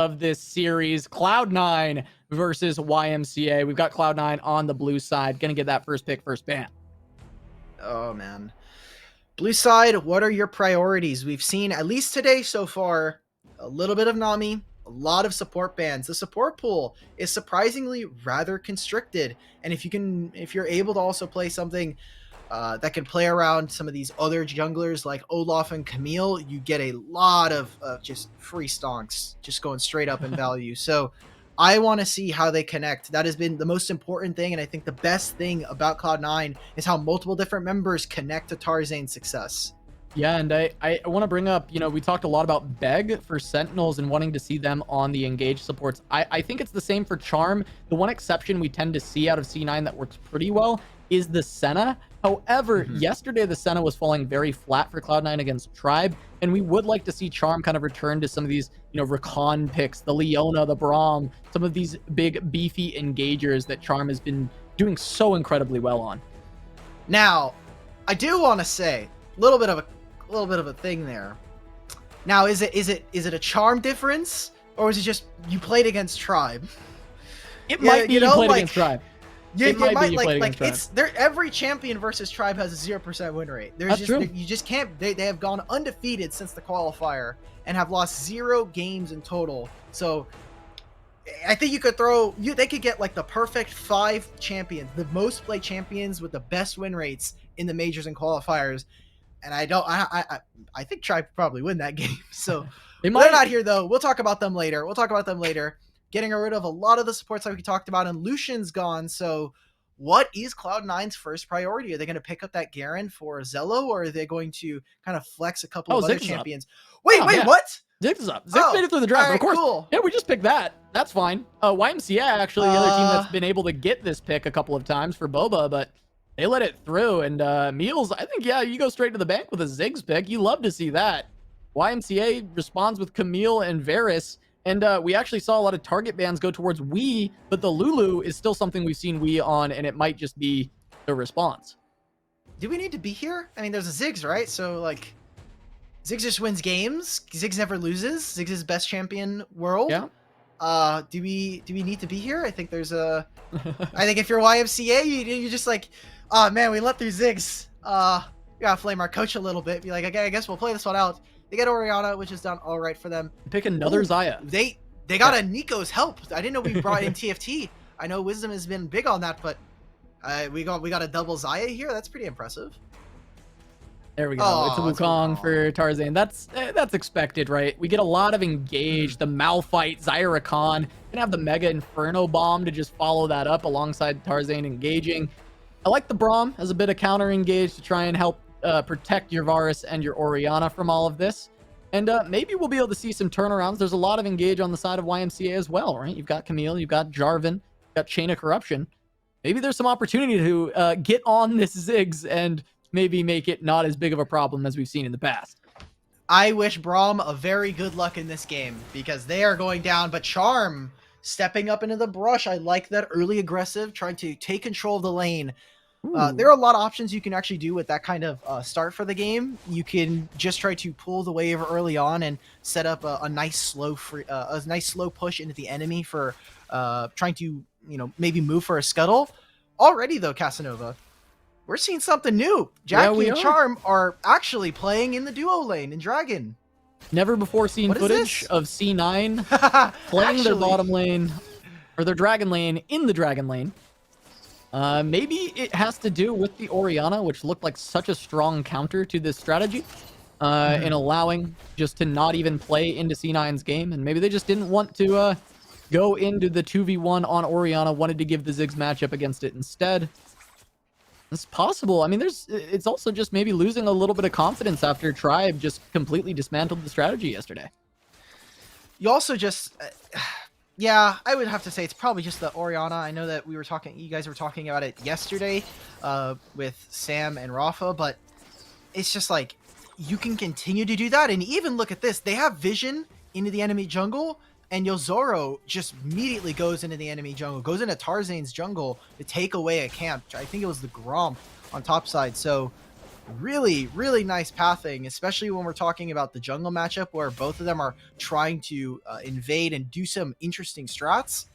of this series. Cloud9 versus YMCA. We've got Cloud9 on the blue side. Gonna get that first pick, first ban. Oh, man. Blue side, what are your priorities? We've seen, at least today so far, a little bit of Nami, a lot of support bans. The support pool is surprisingly rather constricted. And if you're able to also play something that can play around some of these other junglers like Olaf and Camille, you get a lot of just free stonks just going straight up in value. So I want to see how they connect. That has been the most important thing, and I think the best thing about Cloud9 is how multiple different members connect to Tarzane's success. Yeah, and I want to bring up, we talked a lot about Beg for Sentinels and wanting to see them on the engaged supports. I think it's the same for Charm. The one exception we tend to see out of C9 that works pretty well is the Senna. However, yesterday the Senna was falling very flat for Cloud9 against Tribe, and we would like to see Charm kind of return to some of these, Rakan picks, the Leona, the Braum, some of these big beefy engagers that Charm has been doing so incredibly well on. Now, I do want to say a little bit of a thing there. Now, is it a Charm difference, or is it just you played against Tribe? It might be you played against Tribe. It might like it's there. Every champion versus Tribe has a 0% win rate. That's true. You just can't. They have gone undefeated since the qualifier and have lost 0 games in total. So I think you could they could get like the perfect 5 champions, the most played champions with the best win rates in the majors and qualifiers. And I think Tribe could probably win that game. So they're not here though. We'll talk about them later. Getting rid of a lot of the supports like we talked about, and Lucian's gone. So what is Cloud9's first priority? Are they going to pick up that Garen for Zello, or are they going to kind of flex a couple of other champions? Wait, what? Ziggs is up. Ziggs made it through the draft, right, of course. Cool. Yeah, we just picked that. That's fine. YMCA, actually, the other team that's been able to get this pick a couple of times for Boba, but they let it through. And Meals, I think, you go straight to the bank with a Ziggs pick. You love to see that. YMCA responds with Camille and Varus. And we actually saw a lot of target bans go towards Wii, but the Lulu is still something we've seen Wii on, and it might just be the response. Do we need to be here? I mean, there's a Ziggs, right? So, like, Ziggs just wins games. Ziggs never loses. Ziggs is best champion world. Yeah. Do we need to be here? I think there's a... I think if you're YMCA, you're just like, oh, man, we let through Ziggs. We gotta flame our coach a little bit. Be like, okay, I guess we'll play this one out. They get Orianna, which is done all right for them. Pick another Xayah. They got a Nico's help. I didn't know we brought in TFT. I know Wisdom has been big on that, but we got a double Xayah here. That's pretty impressive. There we go. It's a Wukong for Tarzan. That's expected, right? We get a lot of engage. The Malphite, Xayah Rakan. Gonna have the Mega Inferno Bomb to just follow that up alongside Tarzan engaging. I like the Braum as a bit of counter engage to try and help protect your Varus and your Orianna from all of this. And maybe we'll be able to see some turnarounds. There's a lot of engage on the side of YMCA as well, right? You've got Camille, you've got Jarvan, you've got Chain of Corruption. Maybe there's some opportunity to get on this Ziggs and maybe make it not as big of a problem as we've seen in the past. I wish Braum a very good luck in this game because they are going down, but Charm stepping up into the brush. I like that early aggressive, trying to take control of the lane. There are a lot of options you can actually do with that kind of start for the game. You can just try to pull the wave early on and set up a nice slow push into the enemy for trying to maybe move for a scuttle. Already though, Casanova, we're seeing something new. Jackie and Charm are actually playing in the duo lane in Dragon. Never before seen footage of C9 playing their bottom lane or their Dragon lane in the Dragon lane. Maybe it has to do with the Orianna, which looked like such a strong counter to this strategy, in allowing just to not even play into C9's game. And maybe they just didn't want to go into the 2v1 on Orianna, wanted to give the Ziggs matchup against it instead. It's possible. I mean, it's also just maybe losing a little bit of confidence after Tribe just completely dismantled the strategy yesterday. You also just... yeah, I would have to say it's probably just the Orianna. I know that you guys were talking about it yesterday with Sam and Rafa, but it's just like you can continue to do that. And even look at this. They have vision into the enemy jungle, and Yozoro just immediately goes into the enemy jungle, goes into Tarzan's jungle to take away a camp. I think it was the Grom on top side. So really, really nice pathing, especially when we're talking about the jungle matchup where both of them are trying to invade and do some interesting strats.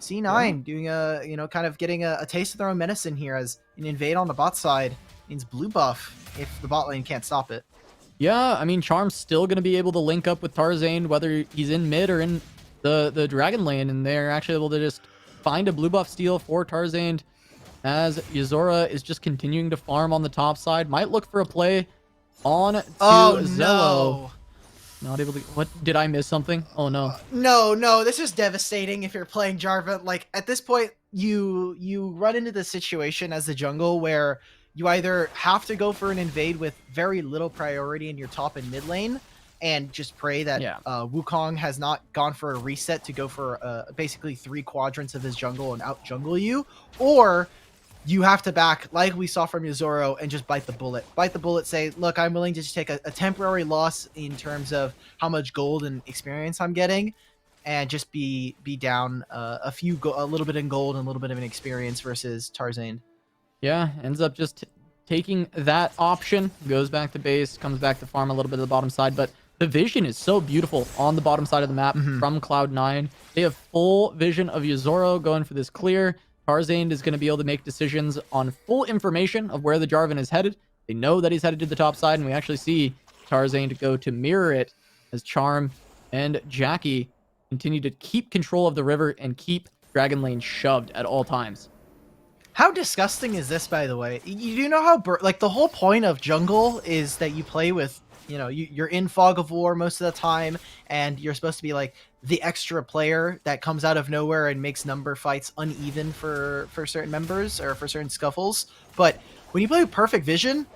C9 doing a, kind of getting a taste of their own medicine here as an invade on the bot side means blue buff if the bot lane can't stop it. Yeah, I mean, Charm's still going to be able to link up with Tarzane, whether he's in mid or in the dragon lane, and they're actually able to just find a blue buff steal for Tarzane as Yuzora is just continuing to farm on the top side. Might look for a play on to Zello. No. Not able to... What? Did I miss something? Oh, no. No, this is devastating if you're playing Jarvan. Like, at this point, you run into the situation as the jungle where you either have to go for an invade with very little priority in your top and mid lane and just pray that Wukong has not gone for a reset to go for basically 3 quadrants of his jungle and out jungle you, or you have to back, like we saw from Yuzoro, and just bite the bullet. Bite the bullet, say, look, I'm willing to just take a temporary loss in terms of how much gold and experience I'm getting, and just be down a little bit in gold and a little bit of an experience versus Tarzane. Yeah, ends up just taking that option, goes back to base, comes back to farm a little bit of the bottom side, but the vision is so beautiful on the bottom side of the map from Cloud9. They have full vision of Yuzoro going for this clear. Tarzane is going to be able to make decisions on full information of where the Jarvan is headed. They know that he's headed to the top side, and we actually see Tarzane to go to mirror it as Charm and Jackie continue to keep control of the river and keep Dragon Lane shoved at all times. How disgusting is this, by the way? You do know how, like, the whole point of jungle is that you play with, you're in Fog of War most of the time, and you're supposed to be, like, the extra player that comes out of nowhere and makes number fights uneven for certain members or for certain scuffles. But when you play with Perfect Vision,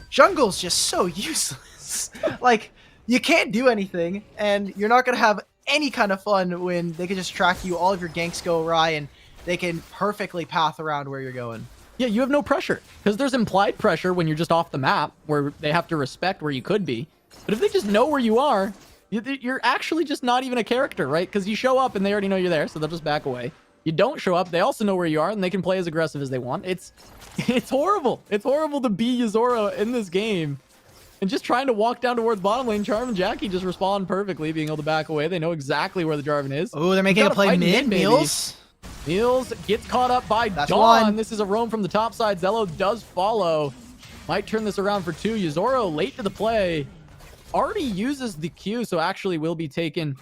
jungle's just so useless. Like, you can't do anything, and you're not going to have any kind of fun when they can just track you, all of your ganks go awry, and they can perfectly path around where you're going. Yeah, you have no pressure, because there's implied pressure when you're just off the map, where they have to respect where you could be. But if they just know where you are, you're actually just not even a character, right? Because you show up and they already know you're there, so they'll just back away. You don't show up, they also know where you are, and they can play as aggressive as they want. It's horrible. It's horrible to be Yuzora in this game. And just trying to walk down towards bottom lane, Charm and Jackie just respond perfectly, being able to back away. They know exactly where the Jarvan is. Oh, they're making a play mid, Meals. Meals gets caught up by That's Dawn. One. This is a roam from the top side. Zello does follow. Might turn this around for 2. Yuzoro late to the play. Already uses the Q, so actually will be taken,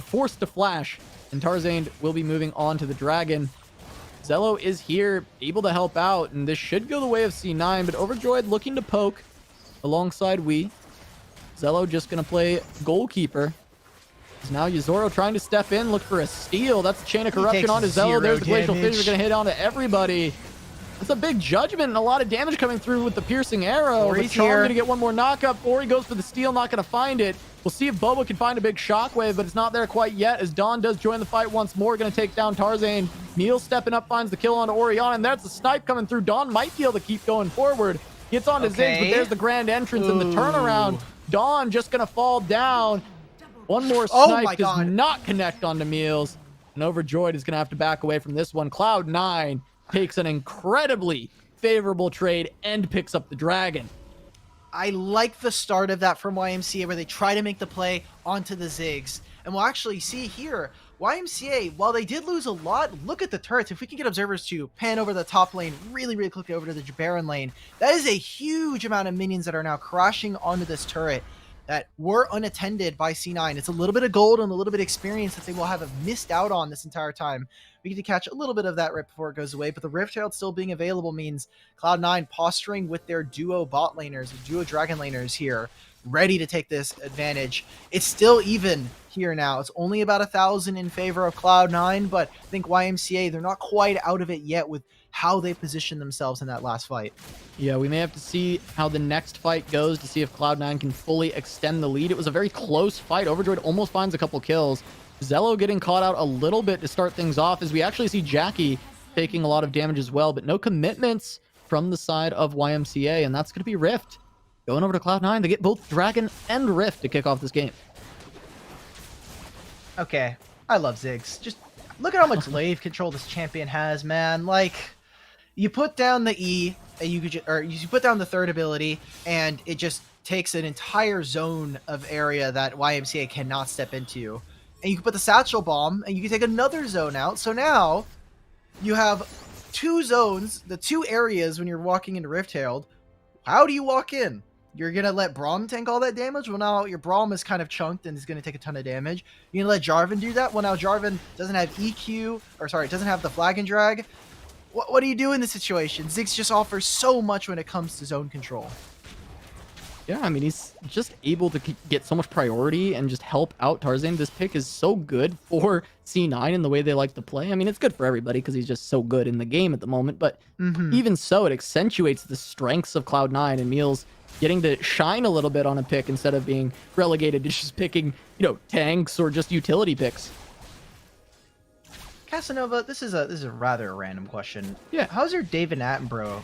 forced to flash. And Tarzane will be moving on to the Dragon. Zello is here, able to help out. And this should go the way of C9, but Overjoyed looking to poke alongside Wii. Zello just going to play goalkeeper. Now Yuzoro trying to step in, look for a steal. That's a chain of corruption onto Zello. There's the glacial fissure going to hit onto everybody. That's a big judgment and a lot of damage coming through with the piercing arrow. But Charm going to get one more knockup. Ori goes for the steal, not going to find it. We'll see if Boba can find a big shockwave, but it's not there quite yet as Dawn does join the fight once more. Going to take down Tarzane. Neil stepping up, finds the kill onto Orion, and there's the snipe coming through. Dawn might be able to keep going forward. Gets onto Ziggs, but there's the grand entrance and the turnaround. Dawn just going to fall down. One more snipe does not connect onto Meals. And Overjoyed is going to have to back away from this one. Cloud9 takes an incredibly favorable trade and picks up the Dragon. I like the start of that from YMCA where they try to make the play onto the Ziggs. And we'll actually see here, YMCA, while they did lose a lot, look at the turrets. If we can get observers to pan over the top lane really, really quickly over to the Baron lane, that is a huge amount of minions that are now crashing onto this turret that were unattended by C9. It's a little bit of gold and a little bit of experience that they will have missed out on this entire time. We get to catch a little bit of that right before it goes away, but the Rift Herald still being available means Cloud9 posturing with their duo bot laners, duo dragon laners here, ready to take this advantage. It's still even here now. It's only about 1,000 in favor of Cloud9, but I think YMCA, they're not quite out of it yet with how they position themselves in that last fight. Yeah, we may have to see how the next fight goes to see if Cloud9 can fully extend the lead. It was a very close fight. Overjoyed almost finds a couple kills. Zello getting caught out a little bit to start things off as we actually see Jackie taking a lot of damage as well, but no commitments from the side of YMCA, and that's going to be Rift. Going over to Cloud9, they get both Dragon and Rift to kick off this game. Okay, I love Ziggs. Just look at how much lave control this champion has, man. Like, you put down the E, and you could or you put down the third ability, and it just takes an entire zone of area that YMCA cannot step into. And you can put the satchel bomb, and you can take another zone out. So now you have 2 zones, the 2 areas when you're walking into Rift Herald. How do you walk in? You're going to let Braum tank all that damage? Well, now your Braum is kind of chunked and is going to take a ton of damage. You're going to let Jarvan do that? Well, now Jarvan doesn't have EQ, or sorry, doesn't have the flag and drag. What do you do in this situation? Ziggs just offers so much when it comes to zone control. Yeah, I mean, he's just able to get so much priority and just help out Tarzan. This pick is so good for C9 in the way they like to play. I mean, it's good for everybody because he's just so good in the game at the moment. But even so, it accentuates the strengths of Cloud9 and Meals getting to shine a little bit on a pick instead of being relegated to just picking, you know, tanks or just utility picks. Casanova, this is a rather random question. Yeah. How's your David Attenborough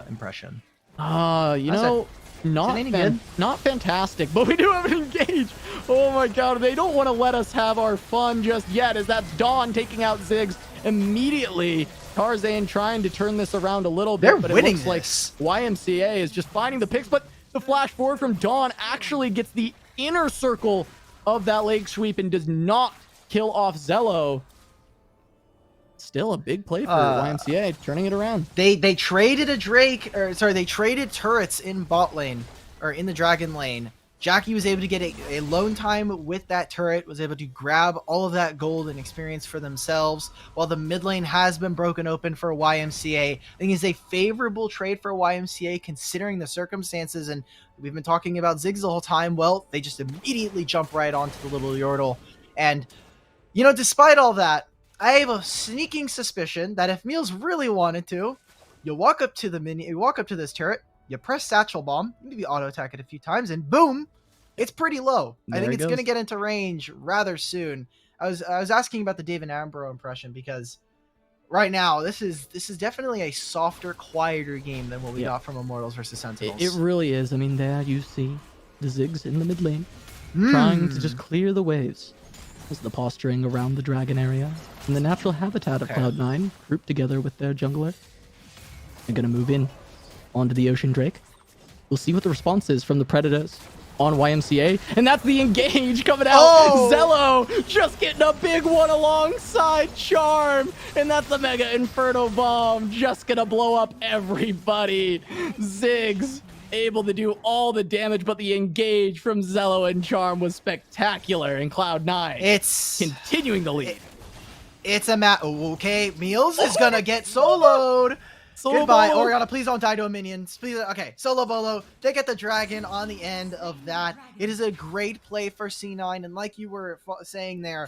impression? You know, not fantastic, but we do have an engage. Oh my god, they don't want to let us have our fun just yet, as that's Dawn taking out Ziggs immediately. Tarzan trying to turn this around a little bit, but it looks like YMCA is just finding the picks, but the flash forward from Dawn actually gets the inner circle of that leg sweep and does not kill off Zello. Still a big play for YMCA, turning it around. They traded a Drake, or sorry, they traded turrets in bot lane, or in the Dragon lane. Jackie was able to get a lone time with that turret, was able to grab all of that gold and experience for themselves, while the mid lane has been broken open for YMCA. I think it's a favorable trade for YMCA considering the circumstances, and we've been talking about Ziggs the whole time. Well, they just immediately jump right onto the little Yordle. And, you know, despite all that, I have a sneaking suspicion that if Meals really wanted to, you walk up to the you walk up to this turret, you press Satchel Bomb, maybe auto attack it a few times, and boom, it's pretty low. I think it's going to get into range rather soon. I was asking about the David Attenborough impression because right now this is definitely a softer, quieter game than what we got from Immortals versus Sentinels. It really is. I mean, there you see the Ziggs in the mid lane trying to just clear the waves. As the posturing around the dragon area in the natural habitat of Cloud9, grouped together with their jungler. They're going to move in onto the Ocean Drake. We'll see what the response is from the Predators on YMCA. And that's the engage coming out. Zello just getting a big one alongside Charm. And that's the Mega Inferno Bomb just going to blow up everybody. Ziggs able to do all the damage, but the engage from Zello and Charm was spectacular in Cloud9. It's continuing the lead. It's a okay, Meals is gonna get soloed. Goodbye, Bolo. Orianna, please don't die to a minion. Please, okay, solo Bolo. They get the dragon on the end of that. It is a great play for C9, and like you were saying there,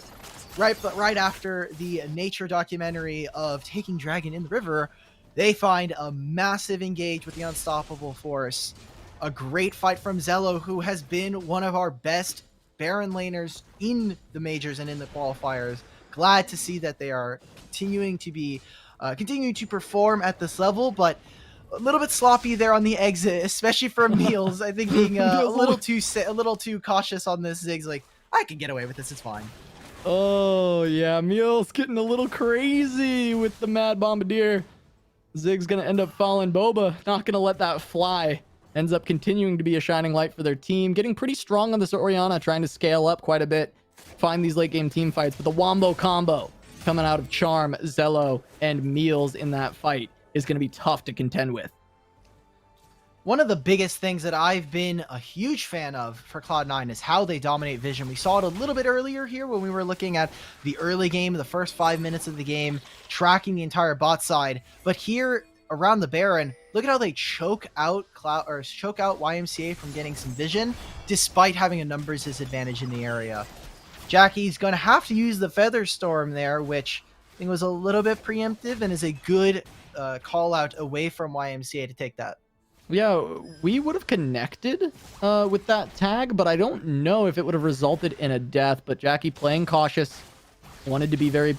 right after the nature documentary of taking dragon in the river, they find a massive engage with the unstoppable force. A great fight from Zello, who has been one of our best Baron laners in the majors and in the qualifiers. Glad to see that they are continuing to perform at this level, but a little bit sloppy there on the exit, especially for Meals. I think being a little too cautious on this. Ziggs like, I can get away with this. It's fine. Oh yeah, Meals getting a little crazy with the Mad Bombardier. Ziggs gonna end up following Boba, not gonna let that fly. Ends up continuing to be a shining light for their team, getting pretty strong on this Orianna, trying to scale up quite a bit, find these late game team fights. But the Wombo combo coming out of Charm, Zello, and Meals in that fight is gonna be tough to contend with. One of the biggest things that I've been a huge fan of for Cloud9 is how they dominate vision. We saw it a little bit earlier here when we were looking at the early game, the first 5 minutes of the game, tracking the entire bot side. But here around the Baron, look at how they choke out YMCA from getting some vision, despite having a numbers disadvantage in the area. Jackie's going to have to use the Feather Storm there, which I think was a little bit preemptive and is a good call out away from YMCA to take that. Yeah, we would have connected with that tag, but I don't know if it would have resulted in a death. But Jackie playing cautious, wanted to be very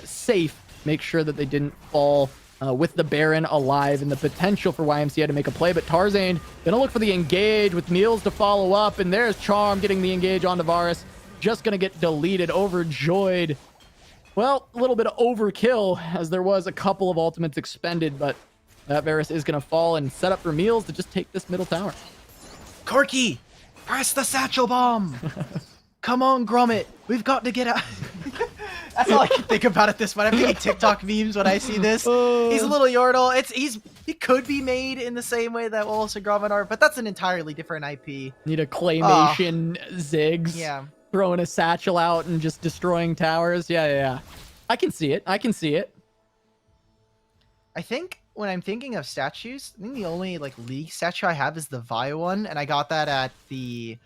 safe, make sure that they didn't fall with the Baron alive and the potential for YMCA to make a play. But Tarzan gonna look for the engage with Meals to follow up, and there's Charm getting the engage on Varus. Just gonna get deleted, overjoyed. Well, a little bit of overkill as there was a couple of ultimates expended, but That Varus is going to fall and set up for Meals to just take this middle tower. Corki, press the satchel bomb. Come on, Gromit. We've got to get out. That's all I can think about at this point. I'm getting TikTok memes when I see this. He's a little Yordle. He could be made in the same way that Wallace and Gromit are, but that's an entirely different IP. Need a claymation Ziggs. Yeah. Throwing a satchel out and just destroying towers. Yeah. I can see it. I think when I'm thinking of statues, I think the only like league statue I have is the Vi one, and I got that at the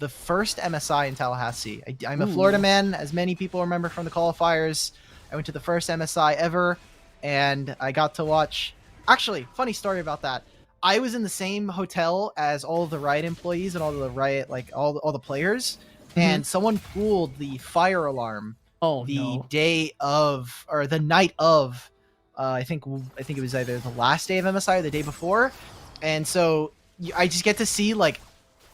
first MSI in Tallahassee. I'm a Florida man, as many people remember from the qualifiers. I went to the first MSI ever, and I got to watch. Actually, funny story about that. I was in the same hotel as all of the Riot employees and all the Riot, like all the players, and someone pulled the fire alarm. The night of. I think it was either the last day of MSI or the day before, and so I just get to see like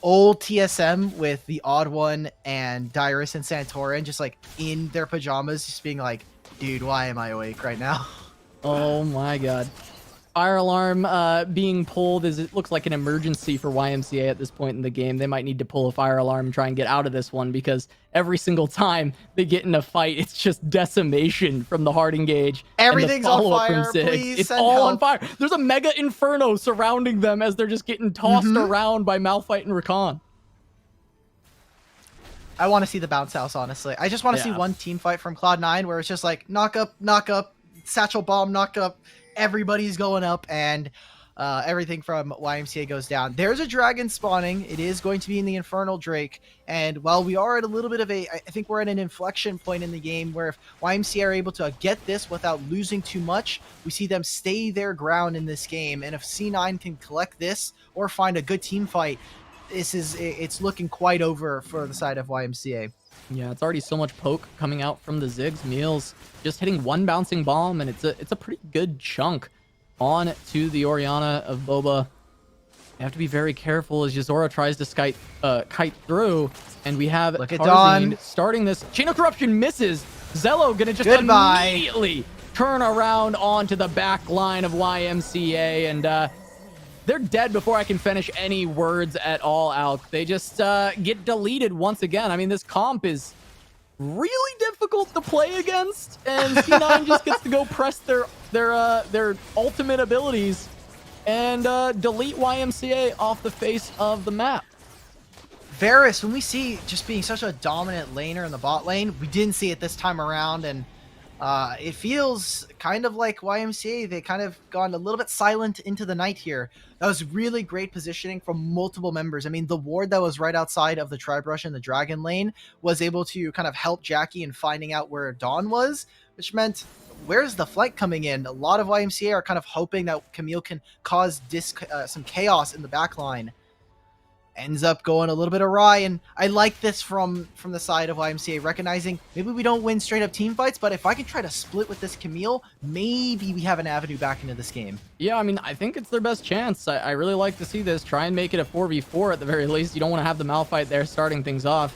old TSM with the Odd One and Dyrus and Santorin just like in their pajamas, just being like, "Dude, why am I awake right now?" Oh my god. Fire alarm being pulled it looks like an emergency for YMCA at this point in the game. They might need to pull a fire alarm and try and get out of this one, because every single time they get in a fight, it's just decimation from the hard engage. Everything's on fire. Please it's send all help. on fire. There's a mega inferno surrounding them as they're just getting tossed around by Malphite and Rakan. I want to see the bounce house, honestly. I just want to see one team fight from Cloud9 where it's just like knock up, satchel bomb, knock up. Everybody's going up, and everything from YMCA goes down. There's a dragon spawning. It is going to be in the Infernal Drake, and while we are at a little bit of I think we're at an inflection point in the game where if YMCA are able to get this without losing too much, we see them stay their ground in this game, and if C9 can collect this or find a good team fight, it's looking quite over for the side of YMCA. Yeah, it's already so much poke coming out from the Ziggs. Meals just hitting one bouncing bomb, and it's a pretty good chunk on to the Orianna of Boba. You have to be very careful as Yuzora tries to kite through, and we have Tarzan starting this. Chain of Corruption misses. Zello gonna just immediately turn around onto the back line of YMCA, and they're dead before I can finish any words at all out. They just get deleted once again. I mean, this comp is really difficult to play against, and C9 just gets to go press their ultimate abilities and delete YMCA off the face of the map. Varus, when we see just being such a dominant laner in the bot lane, we didn't see it this time around, and it feels kind of like YMCA. They kind of gone a little bit silent into the night here. That was really great positioning from multiple members. I mean, the ward that was right outside of the Tribe Rush in the Dragon lane was able to kind of help Jackie in finding out where Dawn was, which meant, where's the flank coming in? A lot of YMCA are kind of hoping that Camille can cause some chaos in the backline. Ends up going a little bit awry, and I like this from the side of YMCA, recognizing maybe we don't win straight up team fights, but if I can try to split with this Camille, maybe we have an avenue back into this game. Yeah, I mean, I think it's their best chance. I really like to see this. Try and make it a 4v4 at the very least. You don't want to have the Malphite there starting things off.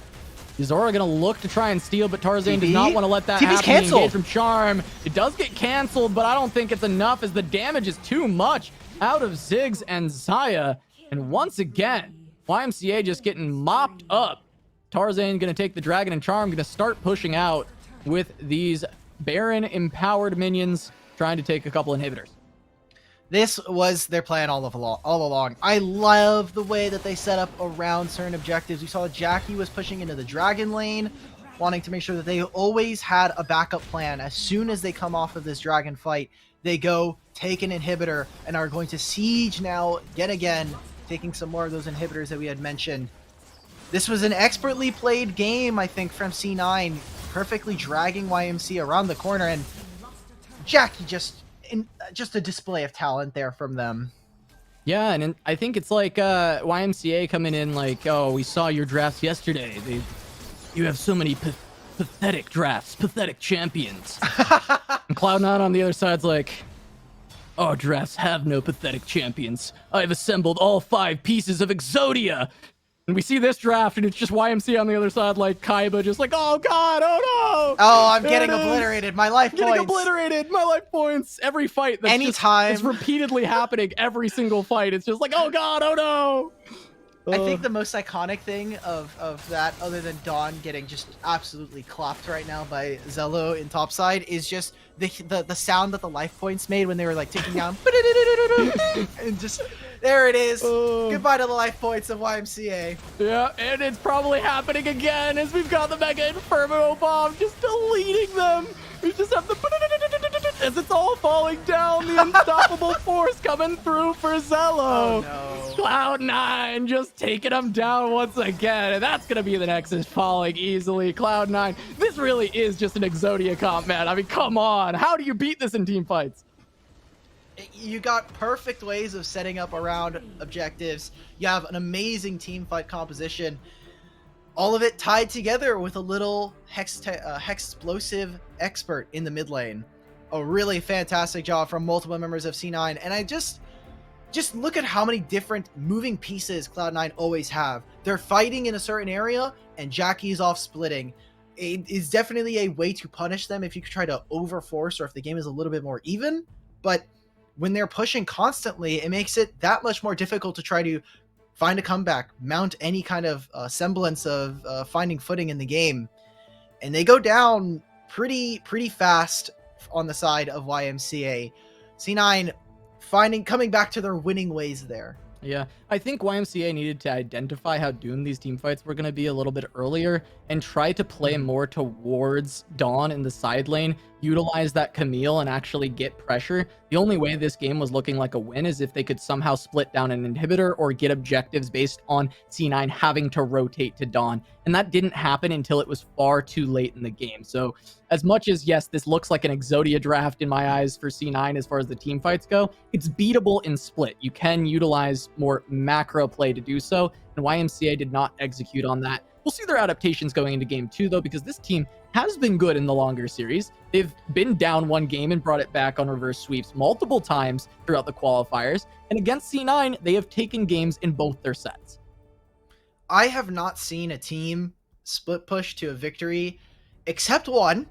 Yuzora gonna look to try and steal, but Tarzan does not want to let that happen. Canceled. Engage from Charm. It does get canceled, but I don't think it's enough as the damage is too much out of Ziggs and Xayah. And once again, YMCA just getting mopped up. Tarzan gonna take the Dragon and Charm, gonna start pushing out with these Baron empowered minions, trying to take a couple inhibitors. This was their plan all along. I love the way that they set up around certain objectives. We saw Jackie was pushing into the Dragon lane, wanting to make sure that they always had a backup plan. As soon as they come off of this Dragon fight, they go take an inhibitor and are going to siege now yet again, taking some more of those inhibitors that we had mentioned. This was an expertly played game, I think, from C9, perfectly dragging YMC around the corner, and Jackie just a display of talent there from them. Yeah, and I think it's like YMCA coming in like, oh, we saw your drafts yesterday. You have so many pathetic drafts, pathetic champions. And Cloud9 on the other side's like, our drafts have no pathetic champions. I've assembled all 5 pieces of Exodia. And we see this draft, and it's just YMCA on the other side, like Kaiba, just like, oh god, oh no! Oh, I'm getting obliterated. My life Getting points. obliterated. My life points. Every fight that's Anytime. it's repeatedly happening. Every single fight. It's just like, oh god, oh no. I think the most iconic thing of that, other than Dawn getting just absolutely clapped right now by Zello in topside, is just the sound that the life points made when they were like ticking down. And just, there it is. Goodbye to the life points of YMCA. Yeah, and it's probably happening again as we've got the Mega Inferno Bomb just deleting them. We just have the as it's all falling down, the unstoppable force coming through for Zello. Oh no. Cloud9 just taking them down once again, and that's gonna be the Nexus falling easily. Cloud9, this really is just an Exodia comp, man. I mean, come on, how do you beat this in team fights? You got perfect ways of setting up around objectives. You have an amazing team fight composition. All of it tied together with a little explosive expert in the mid lane. A really fantastic job from multiple members of C9. And I just look at how many different moving pieces Cloud9 always have. They're fighting in a certain area and Jackie's off splitting. It is definitely a way to punish them if you try to overforce or if the game is a little bit more even. But when they're pushing constantly, it makes it that much more difficult to try to find a comeback, mount any kind of semblance of finding footing in the game. And they go down pretty fast on the side of YMCA. C9 coming back to their winning ways there. Yeah, I think YMCA needed to identify how doomed these team fights were going to be a little bit earlier and try to play more towards Dawn in the side lane, utilize that Camille and actually get pressure. The only way this game was looking like a win is if they could somehow split down an inhibitor or get objectives based on C9 having to rotate to Dawn. And that didn't happen until it was far too late in the game. So as much as, yes, this looks like an Exodia draft in my eyes for C9 as far as the team fights go, it's beatable in split. You can utilize more macro play to do so, and YMCA did not execute on that. We'll see their adaptations going into game 2, though, because this team has been good in the longer series. They've been down one game and brought it back on reverse sweeps multiple times throughout the qualifiers, and against C9, they have taken games in both their sets. I have not seen a team split push to a victory except one,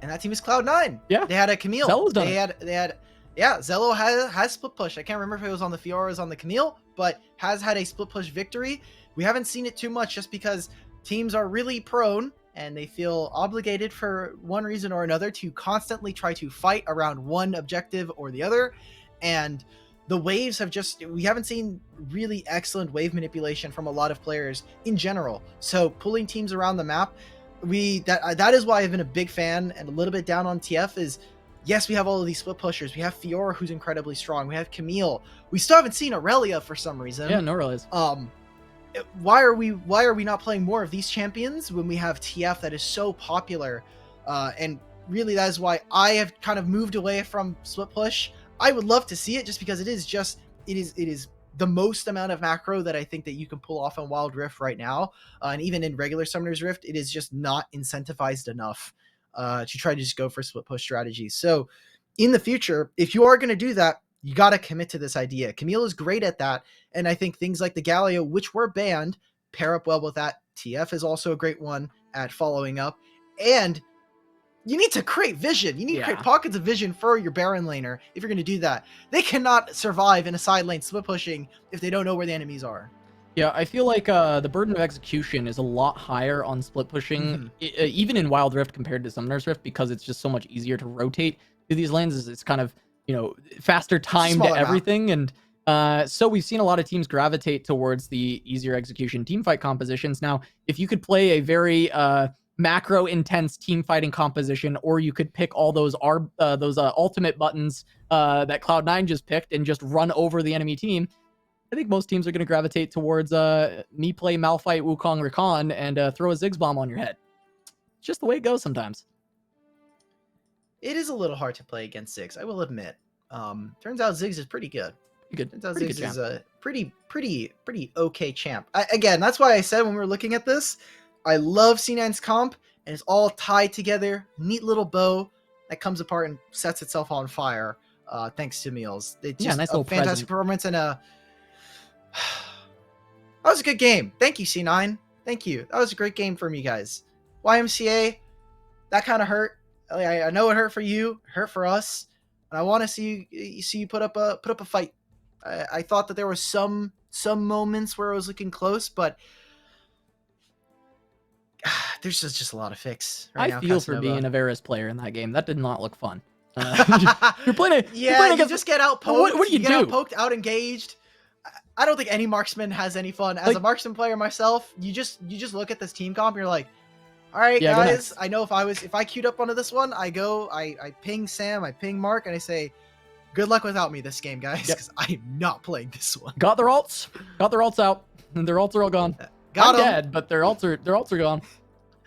and that team is Cloud9. Yeah. They had a Camille. Zello's done it. Yeah, Zello has split push. I can't remember if it was on the Fiora or was on the Camille, but has had a split push victory. We haven't seen it too much just because teams are really prone and they feel obligated for one reason or another to constantly try to fight around one objective or the other. And the waves have we haven't seen really excellent wave manipulation from a lot of players in general. So pulling teams around the map, that is why I've been a big fan and a little bit down on TF is, yes, we have all of these split pushers. We have Fiora, who's incredibly strong. We have Camille. We still haven't seen Aurelia for some reason. Yeah, no Aurelias. Why are we not playing more of these champions when we have TF that is so popular? And really, that is why I have kind of moved away from split push. I would love to see it just because it is the most amount of macro that I think that you can pull off on Wild Rift right now. And even in regular Summoner's Rift, it is just not incentivized enough to try to just go for split push strategies. So in the future, if you are going to do that, you got to commit to this idea. Camille is great at that. And I think things like the Galio, which were banned, pair up well with that. TF is also a great one at following up. And you need to create vision. You need to create pockets of vision for your Baron laner if you're going to do that. They cannot survive in a side lane split pushing if they don't know where the enemies are. Yeah, I feel like the burden of execution is a lot higher on split pushing, even in Wild Rift compared to Summoner's Rift, because it's just so much easier to rotate through these lanes. It's kind of, faster time to everything. And so we've seen a lot of teams gravitate towards the easier execution teamfight compositions. Now, if you could play a very macro intense team fighting composition, or you could pick all those ultimate buttons that Cloud9 just picked and just run over the enemy team, I think most teams are going to gravitate towards me play Malphite Wukong Rakan and throw a Ziggs bomb on your head. It's just the way it goes sometimes. It is a little hard to play against Ziggs, I will admit. Turns out Ziggs is pretty good. Turns out Ziggs is a pretty okay champ. Again, that's why I said when we were looking at this, I love C9's comp, and it's all tied together. Neat little bow that comes apart and sets itself on fire thanks to Meals. It's just nice a little fantastic present. performance and a That was a good game. Thank you, C9. Thank you. That was a great game from you guys. YMCA, that kind of hurt. I know it hurt for you, hurt for us, and I want to see you put up a fight. I thought that there was some moments where it was looking close, but there's just a lot of fix right now. I feel Casanova. for being a Varus player in that game. That did not look fun. You're playing you just get out poked. What do you do? Out poked, out engaged. I don't think any marksman has any fun. As a marksman player myself, you just look at this team comp and you're like, all right, guys, I know if I queued up onto this one, I ping Sam, I ping Mark, and I say, good luck without me this game, guys, because I'm not playing this one. Got their ults out, and their ults are all gone. I'm dead, but their ults are gone.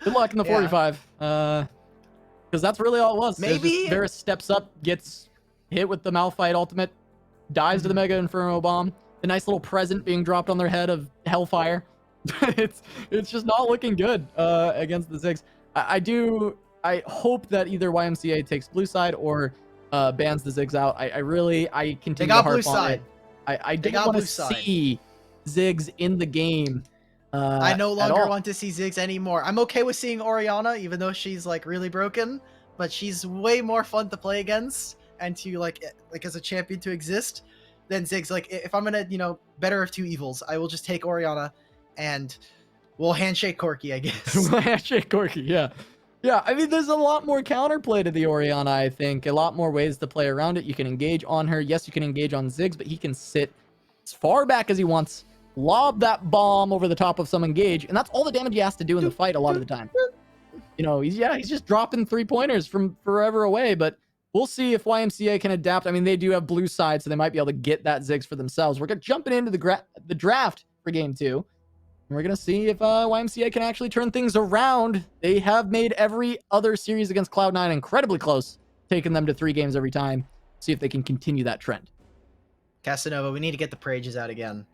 Good luck in the 45. Because that's really all it was. Maybe Varus steps up, gets hit with the Malphite ultimate, dies to the Mega Inferno bomb. The nice little present being dropped on their head of Hellfire. it's just not looking good against the Ziggs. I hope that either YMCA takes blue side or bans the Ziggs out. I continue to harp on it. I don't want to see Ziggs in the game. I no longer want to see Ziggs anymore. I'm okay with seeing Orianna, even though she's like really broken, but she's way more fun to play against and to like as a champion to exist than Ziggs. Like if I'm gonna, better of two evils, I will just take Orianna and we'll handshake Corki, I guess. Handshake Corki, yeah. Yeah, I mean, there's a lot more counterplay to the Orianna, I think. A lot more ways to play around it. You can engage on her. Yes, you can engage on Ziggs, but he can sit as far back as he wants, lob that bomb over the top of some engage, and that's all the damage he has to do in the fight a lot of the time. He's just dropping 3-pointers from forever away, but we'll see if YMCA can adapt. I mean, they do have blue side, so they might be able to get that Ziggs for themselves. We're jumping into the draft for game 2. And we're going to see if YMCA can actually turn things around. They have made every other series against Cloud9 incredibly close, taking them to 3 games every time. See if they can continue that trend. Casanova, we need to get the Prages out again.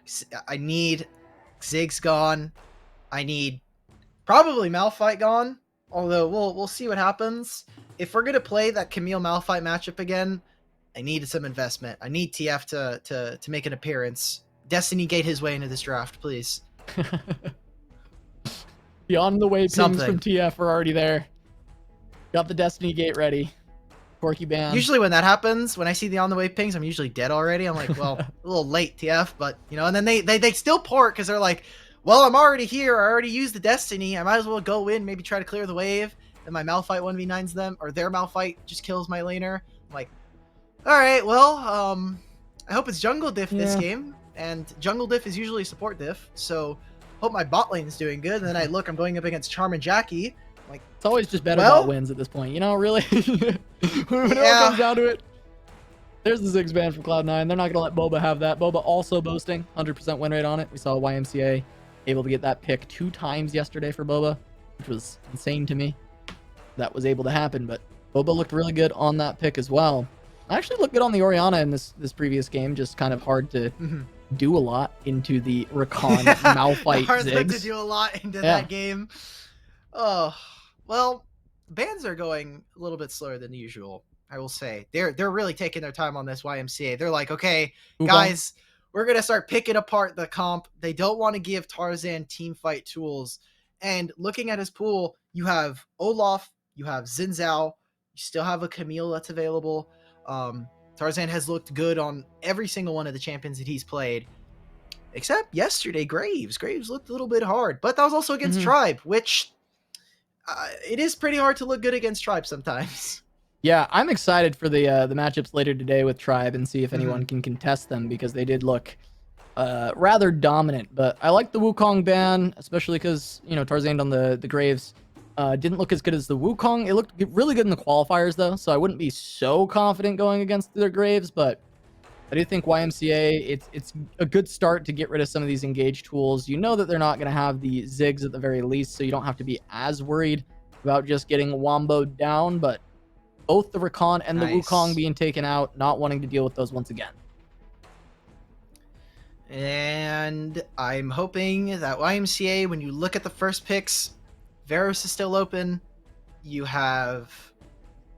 I need Ziggs gone. I need probably Malphite gone. Although we'll see what happens. If we're gonna play that Camille Malphite matchup again, I need some investment. I need TF to make an appearance. Destiny Gate his way into this draft, please. The on the way pings from TF are already there. Got the Destiny Gate ready. Corki ban. Usually when that happens, when I see the on the way pings, I'm usually dead already. I'm like, well, a little late, TF, but and then they still port because they're like, well, I'm already here. I already used the Destiny. I might as well go in, maybe try to clear the wave. Then my Malphite 1v9s them, or their Malphite just kills my laner. I'm like, all right, well, I hope it's jungle diff this game, and jungle diff is usually support diff, so hope my bot lane is doing good. And then I'm going up against Charm and Jackie. Like, it's always just better bot wins at this point, really. When it all comes down to it. There's the Ziggs ban from Cloud9. They're not gonna let Boba have that. Boba also boasting 100% win rate on it. We saw YMCA able to get that pick 2 times yesterday for Boba, which was insane to me. That was able to happen, but Boba looked really good on that pick as well. I actually looked good on the Orianna in this previous game, just kind of hard to do a lot into the Rakan Malphite hard Ziggs. to do a lot into that game. Oh, well, bans are going a little bit slower than usual, I will say. They're really taking their time on this YMCA. They're like, okay, guys, we're going to start picking apart the comp. They don't want to give Tarzan team fight tools. And looking at his pool, you have Olaf, you have Xin Zhao, you still have a Camille that's available. Tarzan has looked good on every single one of the champions that he's played. Except yesterday, Graves. Graves looked a little bit hard. But that was also against Tribe, which it is pretty hard to look good against Tribe sometimes. Yeah, I'm excited for the matchups later today with Tribe and see if anyone can contest them, because they did look rather dominant. But I like the Wukong ban, especially because, Tarzan on the Graves didn't look as good as the Wukong. It looked really good in the qualifiers, though, so I wouldn't be so confident going against their Graves, but I do think YMCA, it's a good start to get rid of some of these engage tools. You know that they're not going to have the Ziggs at the very least, so you don't have to be as worried about just getting womboed down, but both the Rakan and the Wukong being taken out, not wanting to deal with those once again. And I'm hoping that YMCA, when you look at the first picks, Varus is still open. You have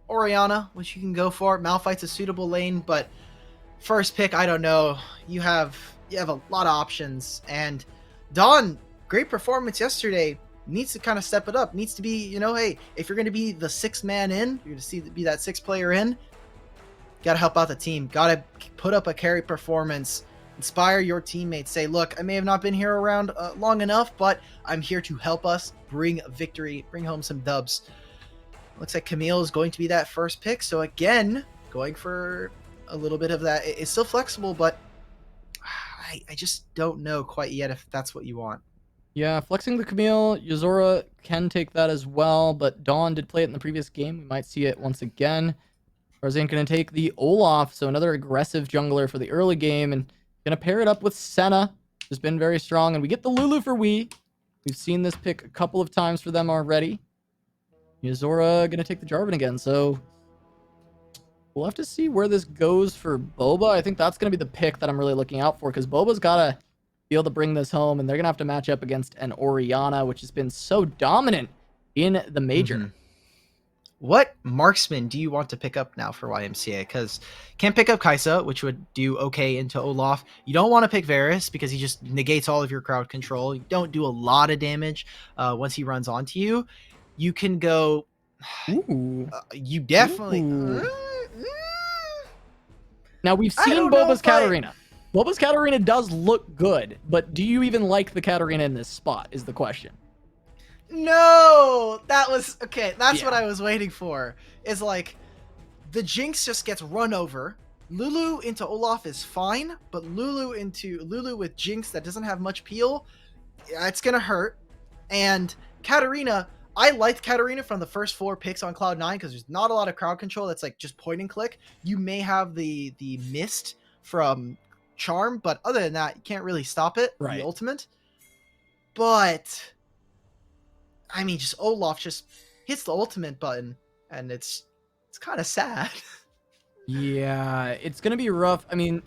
Orianna, which you can go for. Malphite's a suitable lane, but first pick, I don't know. You have a lot of options, and Dawn, great performance yesterday. Needs to kind of step it up. Needs to be, hey, if you're going to be the sixth man in, you're going to be that sixth player in, got to help out the team. Got to put up a carry performance. Inspire your teammates. Say, look, I may have not been here around long enough, but I'm here to help us bring victory, bring home some dubs. Looks like Camille is going to be that first pick. So again, going for a little bit of that. It's still flexible, but I just don't know quite yet if that's what you want. Yeah, flexing the Camille, Yuzora can take that as well, but Dawn did play it in the previous game. We might see it once again. Tarzan going to take the Olaf, so another aggressive jungler for the early game, and going to pair it up with Senna, who's been very strong, and we get the Lulu for We've seen this pick a couple of times for them already. Yuzora going to take the Jarvan again, so we'll have to see where this goes for Boba. I think that's going to be the pick that I'm really looking out for, because Boba's got to be able to bring this home, and they're going to have to match up against an Orianna, which has been so dominant in the major. Mm-hmm. What marksman do you want to pick up now for YMCA? Because can't pick up Kai'Sa, which would do okay into Olaf. You don't want to pick Varus because he just negates all of your crowd control. You don't do a lot of damage once he runs onto you. You can go... you definitely... Now, we've seen Boba's Katarina. Boba's Katarina does look good, but do you even like the Katarina in this spot is the question. No! That was... Okay, that's what I was waiting for. Is like, the Jinx just gets run over. Lulu into Olaf is fine, but Lulu with Jinx that doesn't have much peel, it's gonna hurt. And Katarina... I liked Katarina from the first 4 picks on Cloud9 because there's not a lot of crowd control. That's like just point and click. You may have the mist from Charm, but other than that, you can't really stop it. Right. The ultimate. But I mean, just Olaf just hits the ultimate button, and it's kind of sad. Yeah, it's gonna be rough. I mean,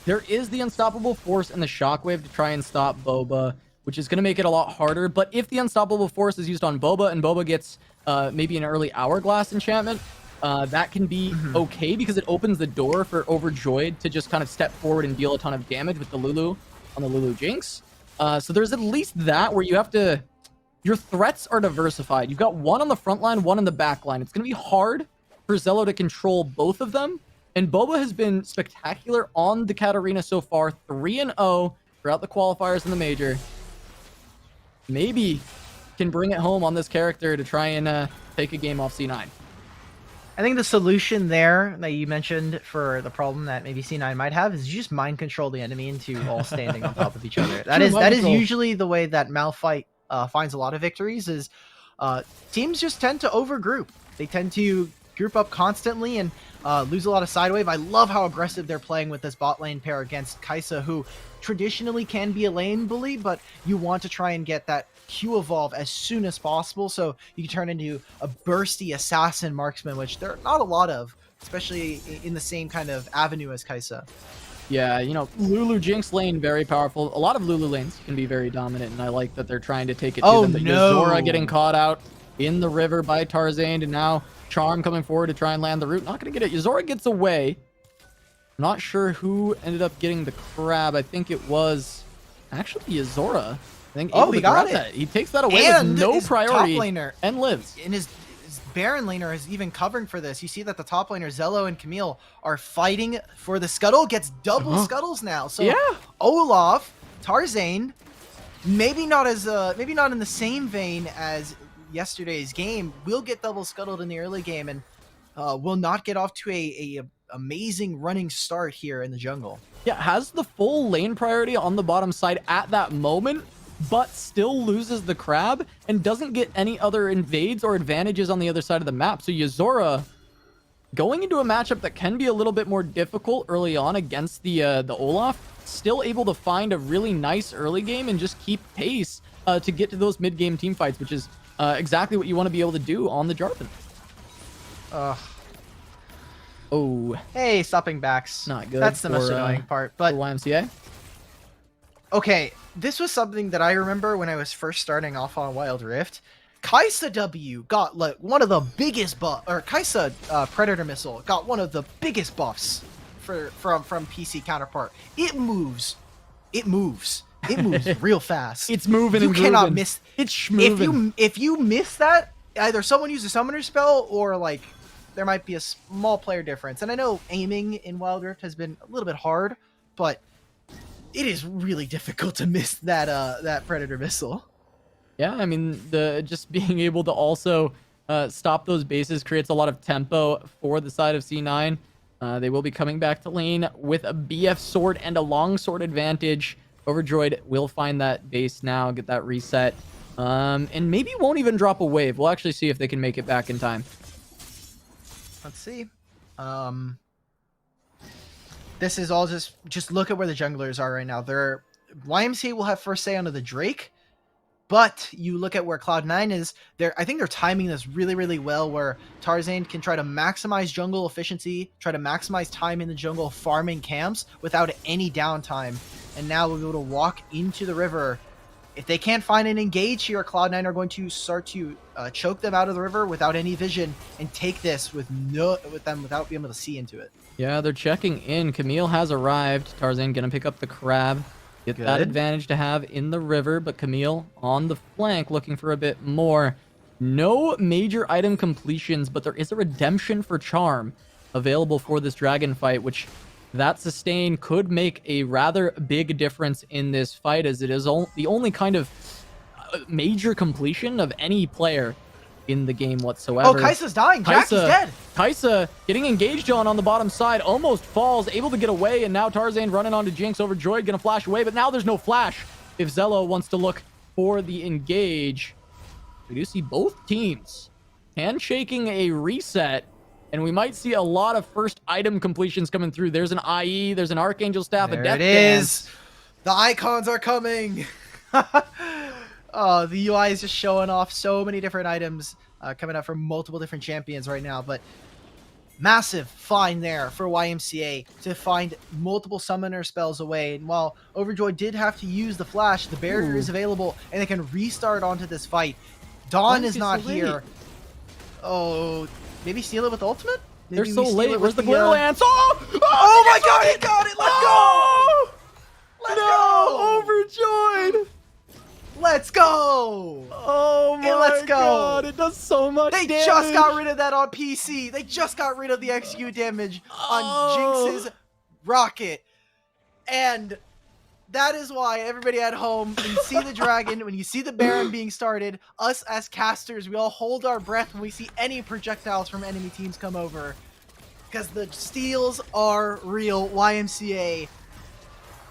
there is the Unstoppable Force and the Shockwave to try and stop Boba, which is going to make it a lot harder. But if the Unstoppable Force is used on Boba and Boba gets maybe an early Hourglass enchantment, that can be okay because it opens the door for Overjoyed to just kind of step forward and deal a ton of damage with the Lulu on the Lulu Jinx. So there's at least that where you have to... Your threats are diversified. You've got one on the front line, one on the back line. It's going to be hard for Zello to control both of them. And Boba has been spectacular on the Katarina so far. 3-0 throughout the qualifiers in the major. Maybe can bring it home on this character to try and take a game off C9. I think the solution there that you mentioned for the problem that maybe C9 might have is you just mind control the enemy into all standing on top of each other. That is usually the way that Malphite finds a lot of victories. Is teams just tend to overgroup. They tend to group up constantly and lose a lot of side wave. I love how aggressive they're playing with this bot lane pair against Kai'Sa, who traditionally can be a lane bully, but you want to try and get that Q evolve as soon as possible so you can turn into a bursty assassin marksman, which there are not a lot of, especially in the same kind of avenue as Kai'Sa. Yeah, you know, Lulu Jinx lane, very powerful. A lot of Lulu lanes can be very dominant, and I like that they're trying to take it to them. But Yuzora getting caught out in the river by Tarzan, and now Charm coming forward to try and land the root. Not going to get it. Yuzora gets away. Not sure who ended up getting the crab. I think it was actually Yuzora. I think he got it. That. He takes that away and with no priority top laner, and lives. And his Baron laner is even covering for this. You see that the top laner, Zello and Camille, are fighting for the scuttle. Gets double scuttles now. So Olaf, Tarzan, maybe not in the same vein as yesterday's game, will get double scuttled in the early game and will not get off to a amazing running start here in the jungle. Yeah, has the full lane priority on the bottom side at that moment, but still loses the crab and doesn't get any other invades or advantages on the other side of the map. So Yuzora going into a matchup that can be a little bit more difficult early on against the Olaf, still able to find a really nice early game and just keep pace to get to those mid-game team fights, which is exactly what you want to be able to do on the Jarvan. Oh. Hey, stopping backs. Not good. That's the most annoying part. But YMCA. Okay, this was something that I remember when I was first starting off on Wild Rift. Kai'Sa W got like one of the biggest Kai'Sa Predator Missile got one of the biggest buffs from PC counterpart. It moves. It moves real fast. It's moving. You and cannot grooving. miss. It's schmoving. If you miss that, either someone used a summoner spell or like there might be a small player difference. And I know aiming in Wild Rift has been a little bit hard, but it is really difficult to miss that that Predator missile. Yeah, I mean, just being able to also stop those bases creates a lot of tempo for the side of C9. They will be coming back to lane with a BF sword and a long sword advantage. Overjoyed will find that base now, get that reset, and maybe won't even drop a wave. We'll actually see if they can make it back in time. Let's see. This is all just look at where the junglers are right now. They're YMCA will have first say onto the Drake, but you look at where Cloud9 is. I think they're timing this really, really well, where Tarzan can try to maximize jungle efficiency, try to maximize time in the jungle, farming camps without any downtime. And now we'll be able to walk into the river. If they can't find an engage here, Cloud9 are going to start to choke them out of the river without any vision and take this without being able to see into it. Yeah, they're checking in. Camille has arrived. Tarzan gonna pick up the crab. Get that advantage to have in the river, but Camille on the flank looking for a bit more. No major item completions, but there is a redemption for charm available for this dragon fight, which that sustain could make a rather big difference in this fight, as it is the only kind of major completion of any player in the game whatsoever. Oh, Kai'Sa's dying. Jackie's dead. Kai'Sa getting engaged on the bottom side, almost falls, able to get away, and now Tarzan running onto Jinx. Overjoyed gonna flash away, but now there's no flash if Zello wants to look for the engage. We do see both teams handshaking a reset, and we might see a lot of first item completions coming through. There's an IE, there's an Archangel Staff, There a Death it Dance. is. The icons are coming. Oh, the UI is just showing off so many different items coming out from multiple different champions right now. But massive find there for YMCA to find multiple summoner spells away. And while Overjoyed did have to use the flash, the barrier is available and they can restart onto this fight. Dawn is not here. Oh, maybe steal it with ultimate? They're Maybe so we steal late. it Where's with the Glitter Lance? Oh! Oh my god, he got it! Let's go! Let's No! go! Overjoyed! Let's go! Oh my let's go. god, it does so much They damage. just got rid of that on PC. They just got rid of the XQ damage on Jinx's rocket. And that is why everybody at home, when you see the dragon, when you see the Baron being started, us as casters, we all hold our breath when we see any projectiles from enemy teams come over. Because the steals are real. YMCA.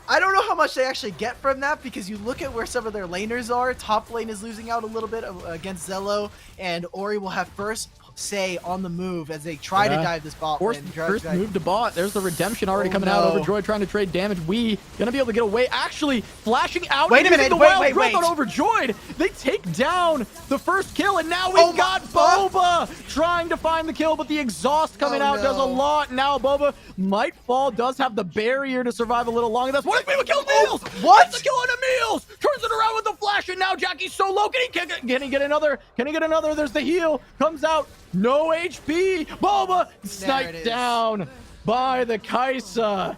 I don't know how much they actually get from that, because you look at where some of their laners are. Top lane is losing out a little bit against Zello, and Ori will have first say on the move as they try to dive this bot lane. First move to bot. There's the redemption already coming out. Overjoyed trying to trade damage. We gonna be able to get away. Actually, flashing out. Wait a minute. The Wait. growth on Overjoyed. They take down the first kill, and now we've got Boba trying to find the kill, but the exhaust coming out does a lot. Now Boba might fall. Does have the barrier to survive a little longer. That's what it's kill Meals. What? That's the kill on Meals. Turns it around with the flash, and now Jackie's so low. Can he get another? Can he get another? There's the heal. Comes out. No HP. Boba sniped down by the Kai'Sa.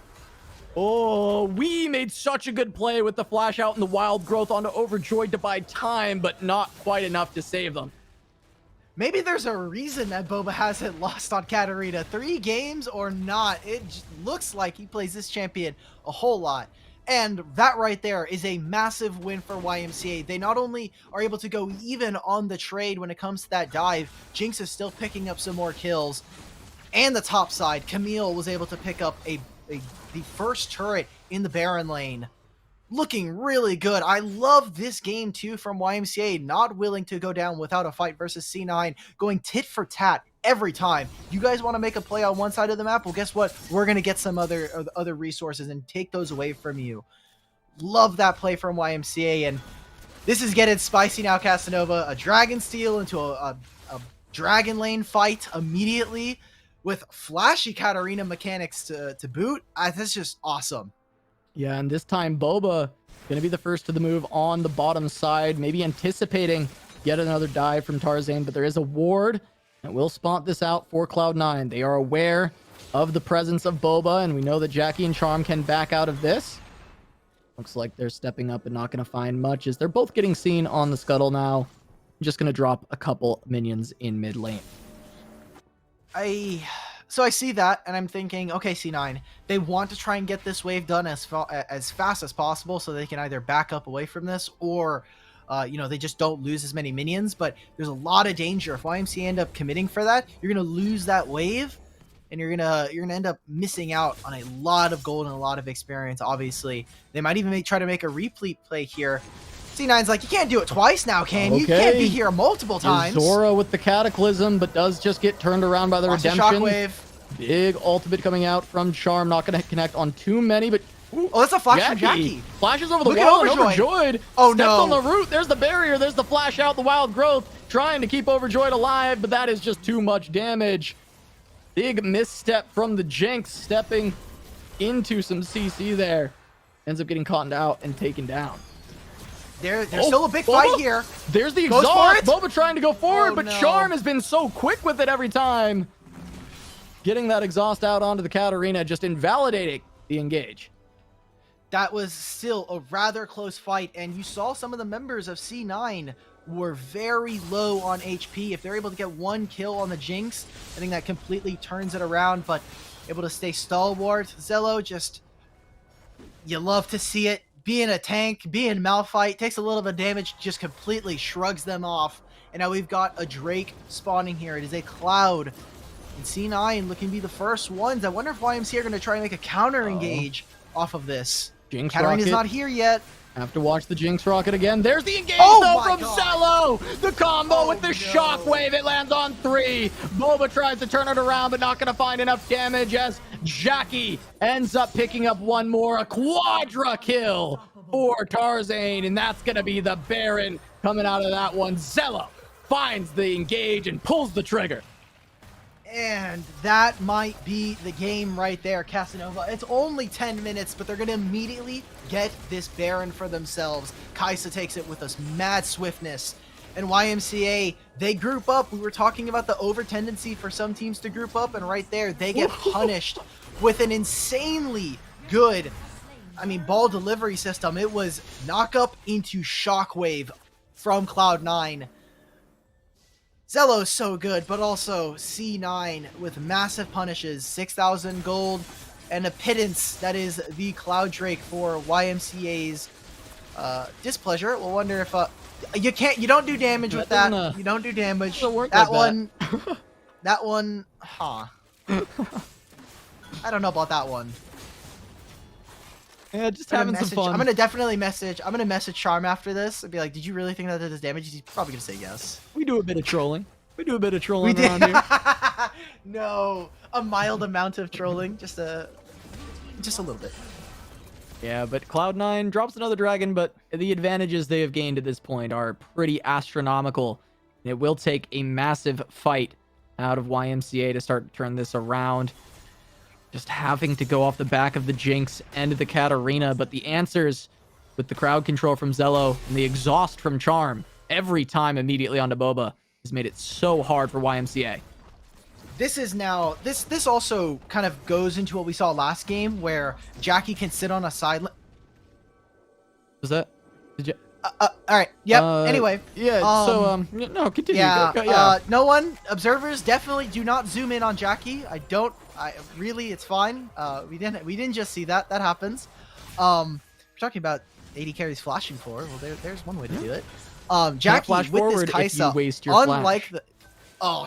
Oh, we made such a good play with the flash out and the wild growth onto Overjoyed to buy time, but not quite enough to save them. Maybe there's a reason that Boba hasn't lost on Katarina. 3 games or not, it looks like he plays this champion a whole lot. And that right there is a massive win for YMCA. They not only are able to go even on the trade when it comes to that dive, Jinx is still picking up some more kills. And the top side, Camille was able to pick up the first turret in the Baron lane. Looking really good. I love this game too from YMCA, not willing to go down without a fight versus C9, going tit for tat every time. You guys want to make a play on one side of the map? Well, guess what? We're going to get some other resources and take those away from you. Love that play from YMCA, and this is getting spicy now, Casanova. A dragon steal into a dragon lane fight immediately with flashy Katarina mechanics to boot. That's just awesome. Yeah, and this time Boba gonna be the first to the move on the bottom side, maybe anticipating yet another dive from Tarzan, but there is a ward that will spot this out for Cloud9. They are aware of the presence of Boba, and we know that Jackie and Charm can back out of this. Looks like they're stepping up and not going to find much as they're both getting seen on the scuttle now. Just going to drop a couple minions in mid lane. So I see that, and I'm thinking, okay, C9, they want to try and get this wave done as fast as possible so they can either back up away from this or, they just don't lose as many minions. But there's a lot of danger. If YMCA end up committing for that, you're going to lose that wave, and you're gonna end up missing out on a lot of gold and a lot of experience, obviously. They might even try to make a replete play here. C9's like, you can't do it twice now, can you? You can't be here multiple times. Zora with the Cataclysm, but does just get turned around by the Redemption. Shockwave. Big ultimate coming out from Charm. Not going to connect on too many, but... Ooh, oh, that's a flash from Jackie. Flashes over the wall and Overjoyed. Oh, Steps on the root. There's the barrier. There's the flash out, the Wild Growth. Trying to keep Overjoyed alive, but that is just too much damage. Big misstep from the Jinx, stepping into some CC there. Ends up getting caught out and taken down. There's still a big fight here. There's the exhaust. Boba trying to go forward, but Charm has been so quick with it every time. Getting that exhaust out onto the Katarina, just invalidating the engage. That was still a rather close fight, and you saw some of the members of C9 were very low on HP. If they're able to get one kill on the Jinx, I think that completely turns it around, but able to stay stalwart. Zello, just, you love to see it. Being a tank, being Malphite, takes a little bit of damage, just completely shrugs them off. And now we've got a Drake spawning here. It is a Cloud. And C9 looking to be the first ones. I wonder if YMCA are going to try and make a counter engage off of this. Jinx Katarina's Rocket. not here yet. Have to watch the Jinx Rocket again. There's the engage from Zello. The combo with the shockwave. It lands on 3. Boba tries to turn it around, but not going to find enough damage as Jackie ends up picking up one more. A quadra kill for Tarzan, and that's going to be the Baron coming out of that one. Zello finds the engage and pulls the trigger. And that might be the game right there, Casanova. It's only 10 minutes, but they're going to immediately get this Baron for themselves. Kai'Sa takes it with a mad swiftness. And YMCA, they group up. We were talking about the over tendency for some teams to group up, and right there, they get punished with an insanely good, ball delivery system. It was knock up into shockwave from Cloud9. Zello's so good, but also C9 with massive punishes, 6,000 gold, and a pittance that is the Cloud Drake for YMCA's displeasure. We'll wonder if you don't do damage with that. You don't do damage. That one, huh? I don't know about that one. Yeah, just having some fun. I'm gonna message Charm after this and be like, did you really think that did this damage? He's probably gonna say yes. We do a bit of trolling. We do a bit of trolling around here. No, a mild amount of trolling, just a little bit. Yeah, but Cloud9 drops another dragon, but the advantages they have gained at this point are pretty astronomical. It will take a massive fight out of YMCA to start to turn this around. Just having to go off the back of the Jinx and the Katarina, but the answers with the crowd control from Zello and the exhaust from Charm every time immediately onto Boba has made it so hard for YMCA. This is now, this also kind of goes into what we saw last game where Jackie can sit on a side. Was that? Did you? All right. Yep. Anyway. Yeah. No, continue. Yeah. No one. Observers definitely do not zoom in on Jackie. Really, it's fine. We didn't just see that. That happens. We're talking about 80 carries flashing for. Well, there's one way to do it. Jackie flash with forward this Kai'Sa, if you waste your unlike flash.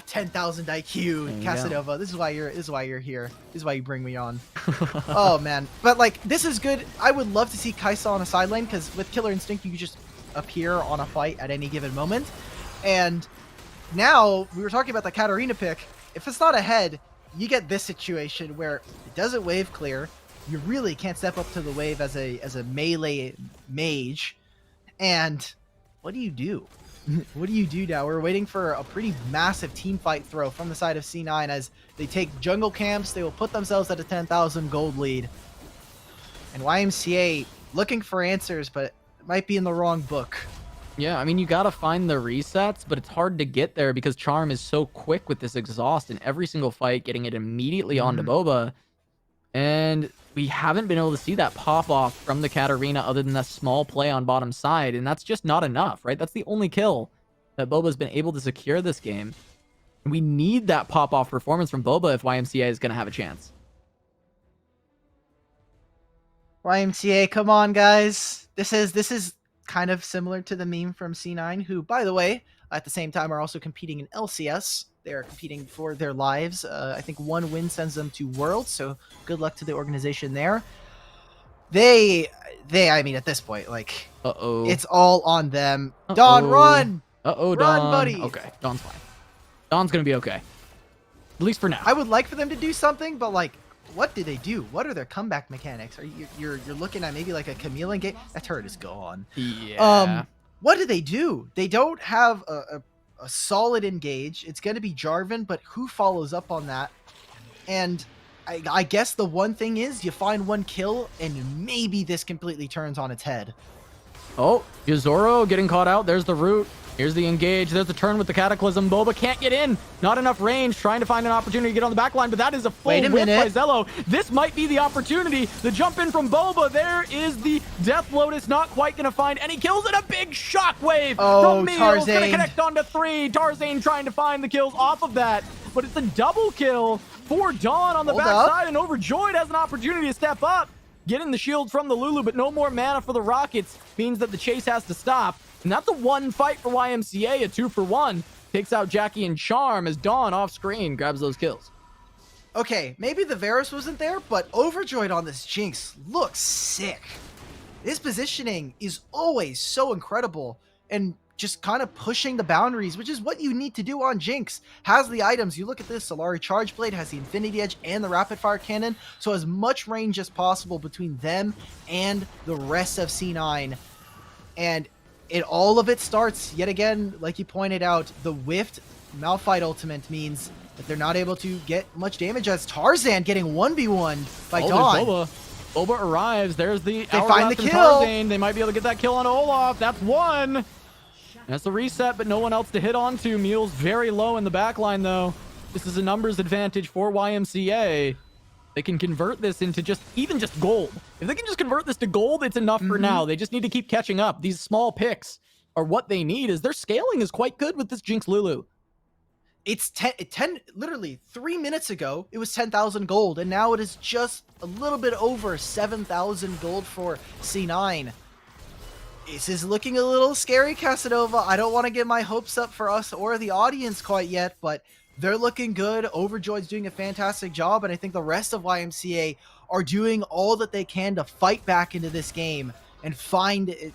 10,000 IQ, Casanova. This is why you're here. This is why you bring me on. Oh man, but this is good. I would love to see Kai'Sa on a side lane because with Killer Instinct you can just appear on a fight at any given moment. And now we were talking about the Katarina pick. If it's not ahead, you get this situation where it doesn't wave clear. You really can't step up to the wave as a melee mage. And what do you do? What do you do now? We're waiting for a pretty massive team fight throw from the side of C9 as they take jungle camps. They will put themselves at a 10,000 gold lead. And YMCA looking for answers, but it might be in the wrong book. Yeah, you gotta find the resets, but it's hard to get there because Charm is so quick with this exhaust in every single fight, getting it immediately onto Boba. And we haven't been able to see that pop off from the Katarina other than that small play on bottom side. And that's just not enough, right? That's the only kill that Boba's been able to secure this game. And we need that pop off performance from Boba if YMCA is going to have a chance. YMCA, come on, guys. This is kind of similar to the meme from C9, who, by the way, at the same time are also competing in LCS. They are competing for their lives. I think one win sends them to Worlds, so good luck to the organization there. I mean, at this point, like, it's all on them. Dawn, run! Run, Dawn, buddy! Okay, Dawn's fine. Dawn's gonna be okay. At least for now. I would like for them to do something, but, like, what do they do? What are their comeback mechanics? You're looking at maybe like a Camille game? That turret is gone. Yeah. What do they do? They don't have a solid engage. It's going to be Jarvan, but who follows up on that? And I guess the one thing is you find one kill and maybe this completely turns on its head. Oh, Yuzoro getting caught out. There's the root. Here's the engage. There's the turn with the Cataclysm. Boba can't get in. Not enough range. Trying to find an opportunity to get on the back line, but that is a full whip by Zello. This might be the opportunity. The jump in from Boba. There is the Death Lotus. Not quite going to find any kills, and a big shockwave from Meals. Going to connect onto 3. Tarzane trying to find the kills off of that, but it's a double kill for Dawn on the backside, and Overjoyed has an opportunity to step up. Getting the shield from the Lulu, but no more mana for the Rockets means that the chase has to stop. And that's a 1 fight for YMCA, a 2-for-1. Takes out Jackie and Charm as Dawn off screen grabs those kills. Okay, maybe the Varus wasn't there, but Overjoyed on this Jinx looks sick. His positioning is always so incredible and just kind of pushing the boundaries, which is what you need to do on Jinx. Has the items. You look at this, Solari Charge Blade has the Infinity Edge and the Rapid Fire Cannon, so as much range as possible between them and the rest of C9. And all of it starts, yet again, like you pointed out, the whiffed Malphite ultimate means that they're not able to get much damage as Tarzan getting 1v1 by Dawn. Boba arrives. There's the They find the kill. Tarzan. They might be able to get that kill on Olaf. That's 1. That's the reset, but no one else to hit onto. Mule's very low in the backline, though. This is a numbers advantage for YMCA. They can convert this into even just gold. If they can just convert this to gold, it's enough for now. They just need to keep catching up. These small picks are what they need, as their scaling is quite good with this Jinx Lulu. It's 10 literally 3 minutes ago, it was 10,000 gold, and now it is just a little bit over 7,000 gold for C9. This is looking a little scary, Casanova. I don't want to get my hopes up for us or the audience quite yet, but they're looking good. Overjoyed's doing a fantastic job, and I think the rest of YMCA are doing all that they can to fight back into this game and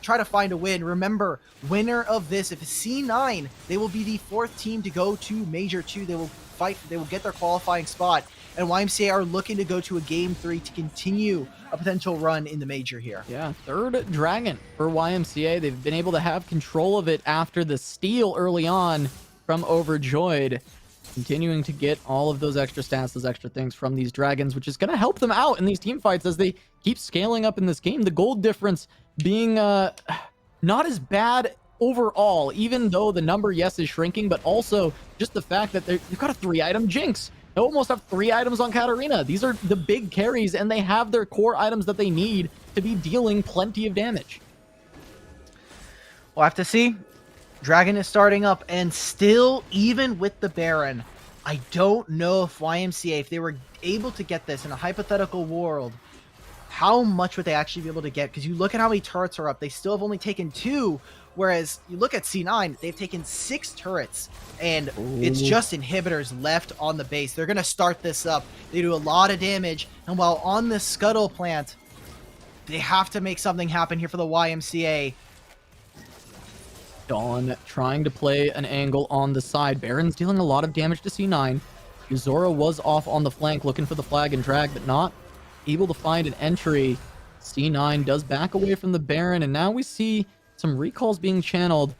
try to find a win. Remember, winner of this, if it's C9, they will be the 4th team to go to Major 2. They will get their qualifying spot, and YMCA are looking to go to a Game 3 to continue a potential run in the Major here. Yeah, 3rd Dragon for YMCA. They've been able to have control of it after the steal early on from Overjoyed. Continuing to get all of those extra stats, those extra things from these Dragons, which is going to help them out in these team fights as they keep scaling up in this game. The gold difference being not as bad overall, even though the number, yes, is shrinking, but also just the fact that you've got a 3-item Jinx. They almost have 3 items on Katarina. These are the big carries, and they have their core items that they need to be dealing plenty of damage. We'll have to see. Dragon is starting up, and still, even with the Baron, I don't know if YMCA, if they were able to get this in a hypothetical world, how much would they actually be able to get? Because you look at how many turrets are up. They still have only taken 2, whereas you look at C9, they've taken 6 turrets, and it's just inhibitors left on the base. They're going to start this up. They do a lot of damage, and while on this Scuttle plant, they have to make something happen here for the YMCA. Dawn trying to play an angle on the side. Baron's dealing a lot of damage to C9. Yuzoro was off on the flank looking for the flag and drag, but not able to find an entry. C9 does back away from the Baron, and now we see some recalls being channeled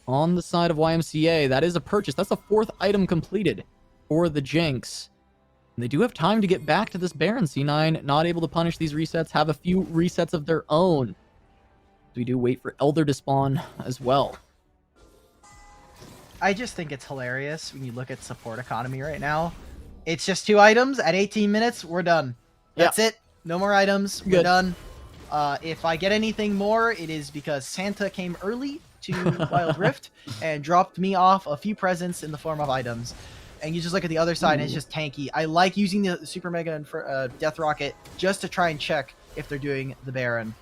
on the side of YMCA. That is a purchase. That's the 4th item completed for the Jinx. And they do have time to get back to this Baron. C9 not able to punish these resets, have a few resets of their own. We do wait for Elder to spawn as well. I just think it's hilarious when you look at support economy right now. It's just 2 items at 18 minutes. We're done. That's it. No more items. We're Good. done. If I get anything more, it is because Santa came early to Wild Rift and dropped me off a few presents in the form of items. And you just look at the other side, and it's just tanky. I like using the Super Mega and Death Rocket just to try and check if they're doing the Baron.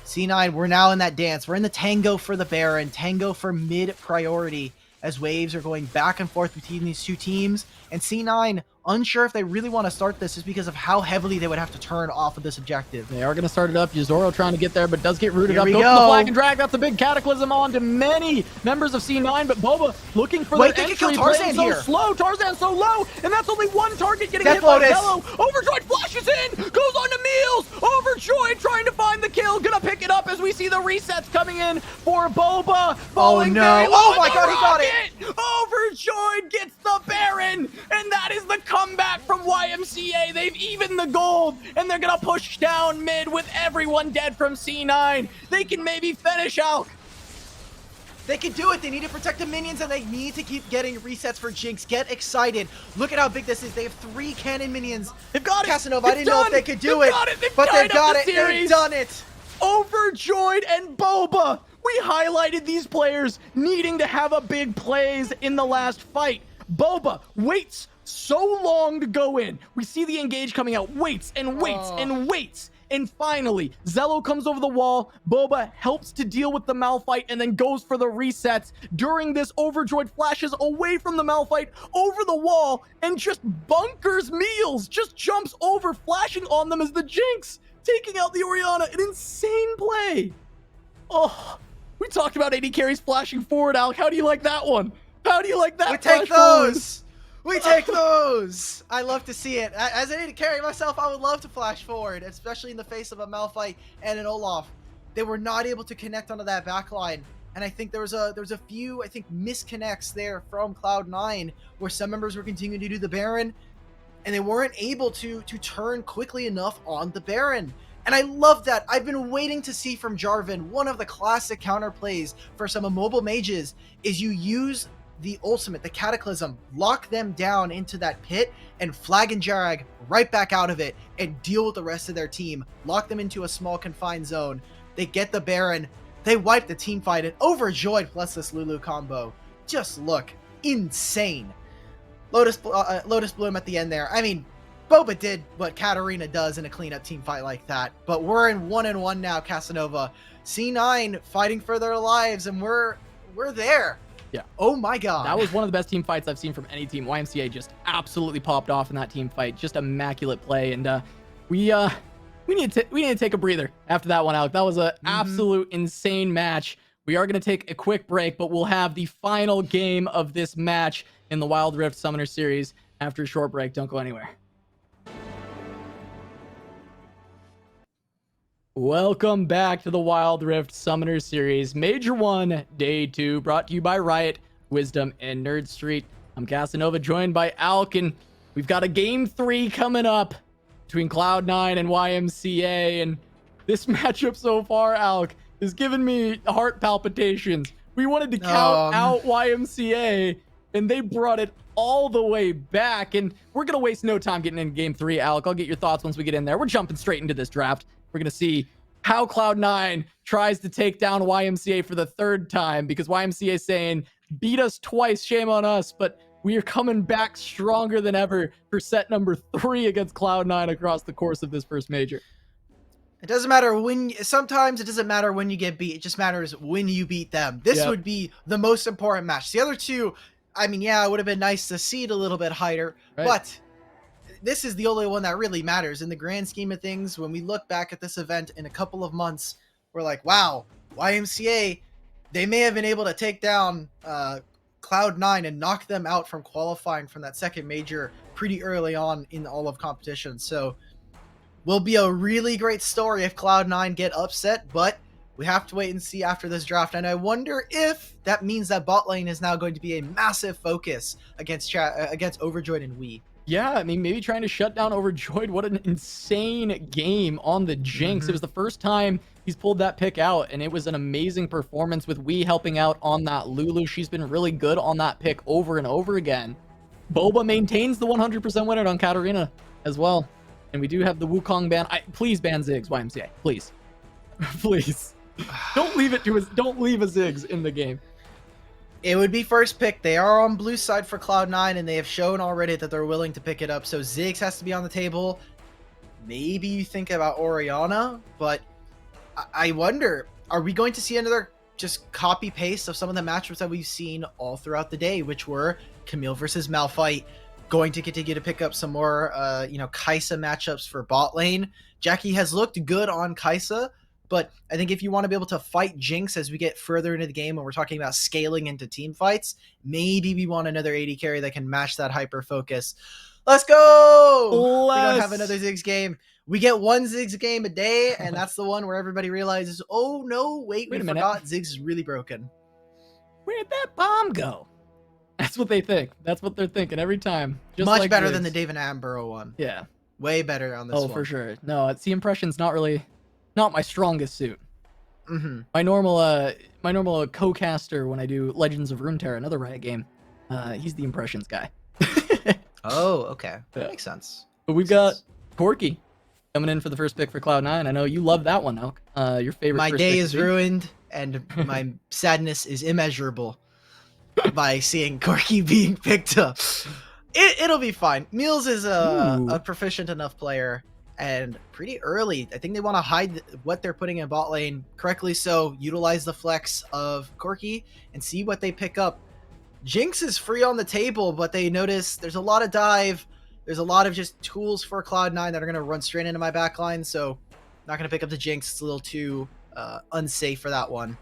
C9, we're now in that dance. We're in the tango for the Baron, tango for mid priority, as waves are going back and forth between these two teams. And C9, unsure if they really want to start this just because of how heavily they would have to turn off of this objective. They are going to start it up. Yuzoro trying to get there, but does get rooted Here up. we Goes go. for the flag and drag. That's a big cataclysm on to many members of C9, but Boba looking for Wait, the they entry. can kill Tarzan playing so here. slow. Tarzan's so low, and that's only one target getting Death hit by Lotus. Zello. Overjoyed flashes in, goes on to Meals. Overjoyed trying to find the kill. Gonna pick it up as we see the resets coming in for Boba. Falling no. very low Oh in my the God, he got it. rocket. Overjoyed gets the Baron, and that is the comeback from YMCA. They've evened the gold, and they're gonna push down mid with everyone dead from C9. They can maybe finish out. They can do it. They need to protect the minions, and they need to keep getting resets for Jinx. Get excited. Look at how big this is. They have 3 cannon minions. They've got it. Casanova, I It's didn't know if done. they could do They've it. got it. They've But they've tied up got the it. They've series. done it. Overjoyed and Boba. We highlighted these players needing to have a big plays in the last fight. Boba waits so long to go in. We see the engage coming out, waits and waits and waits. And finally, Zello comes over the wall. Boba helps to deal with the Malphite and then goes for the resets. During this, Overjoyed flashes away from the Malphite over the wall and just bunkers Meals. Just jumps over, flashing on them as the Jinx, taking out the Orianna. An insane play. Oh, we talked about AD carries flashing forward, Alec. How do you like that one? How do you like that? We take flash forward? those. We take those. I love to see it. As I need to carry myself, I would love to flash forward, especially in the face of a Malphite and an Olaf. They were not able to connect onto that backline, and I think there was a few misconnects there from Cloud9 where some members were continuing to do the Baron, and they weren't able to turn quickly enough on the Baron. And I love that. I've been waiting to see from Jarvan, one of the classic counter plays for some mobile mages is you use the ultimate, the Cataclysm, lock them down into that pit and flag and Jarag right back out of it and deal with the rest of their team. Lock them into a small confined zone. They get the Baron. They wipe the team fight, and Overjoyed plus this Lulu combo just look insane. Lotus Bloom at the end there. I mean, Boba did what Katarina does in a cleanup team fight like that, but we're in 1-1 now, Casanova. C9 fighting for their lives, and we're there. Yeah. Oh my God. That was one of the best team fights I've seen from any team. YMCA just absolutely popped off in that team fight. Just immaculate play. And we need to take a breather after that one, Alec. That was an absolute insane match. We are going to take a quick break, but we'll have the final game of this match in the Wild Rift Summoner Series after a short break. Don't go anywhere. Welcome back to the Wild Rift Summoner Series, Major 1, Day 2, brought to you by Riot, Wisdom, and Nerd Street. I'm Casanova, joined by Alk, and we've got a Game 3 coming up between Cloud9 and YMCA, and this matchup so far, Alk, is giving me heart palpitations. We wanted to count out YMCA, and they brought it all the way back, and we're going to waste no time getting in Game 3, Alk. I'll get your thoughts once we get in there. We're jumping straight into this draft. We're going to see how Cloud9 tries to take down YMCA for the 3rd time, because YMCA is saying, beat us twice, shame on us, but we are coming back stronger than ever for set number 3 against Cloud9 across the course of this first major. It doesn't matter sometimes it doesn't matter when you get beat. It just matters when you beat them. This would be the most important match. The other two, I mean, yeah, it would have been nice to see it a little bit higher, but this is the only one that really matters in the grand scheme of things. When we look back at this event in a couple of months, we're like, wow, YMCA, they may have been able to take down Cloud9 and knock them out from qualifying from that second major pretty early on in all of competition. So will be a really great story if Cloud9 get upset, but we have to wait and see after this draft. And I wonder if that means that bot lane is now going to be a massive focus against Overjoyed and Wii. Yeah, I mean, maybe trying to shut down Overjoyed. What an insane game on the Jinx. It was the first time he's pulled that pick out, and it was an amazing performance with Wii helping out on that Lulu. She's been really good on that pick over and over again. Boba maintains the 100% winner on Katarina as well. And we do have the Wukong ban. Please ban Ziggs, YMCA. Please. Please. Don't leave a Ziggs in the game. It would be first pick. They are on blue side for Cloud9, and they have shown already that they're willing to pick it up. So Ziggs has to be on the table. Maybe you think about Orianna, but I wonder, are we going to see another just copy paste of some of the matchups that we've seen all throughout the day, which were Camille versus Malphite, going to continue to pick up some more, Kai'Sa matchups for bot lane. Jackie has looked good on Kai'Sa, but I think if you want to be able to fight Jinx as we get further into the game when we're talking about scaling into team fights, maybe we want another AD carry that can match that hyper focus. Let's go! We don't have another Ziggs game. We get one Ziggs game a day, and that's the one where everybody realizes, oh no, wait we forgot Ziggs is really broken. Where'd that bomb go? That's what they think. That's what they're thinking every time. Just Much like better Ziggs. than the Dave and Ambro one. Yeah. Way better on this one. Oh, for sure. No, the impression's not my strongest suit. Mm-hmm. My normal co-caster when I do Legends of Runeterra, another Riot game, he's the impressions guy. Oh, okay. That makes sense. But we've got Corki coming in for the first pick for Cloud9. I know you love that one, Elk. Your favorite. My first day pick is ruined, and my sadness is immeasurable by seeing Corki being picked up. It'll be fine. Meals is a proficient enough player, and pretty early. I think they want to hide what they're putting in bot lane correctly, so utilize the flex of Corki and see what they pick up. Jinx is free on the table, but they notice there's a lot of dive. There's a lot of just tools for Cloud9 that are going to run straight into my backline, so not going to pick up the Jinx. It's a little too unsafe for that one.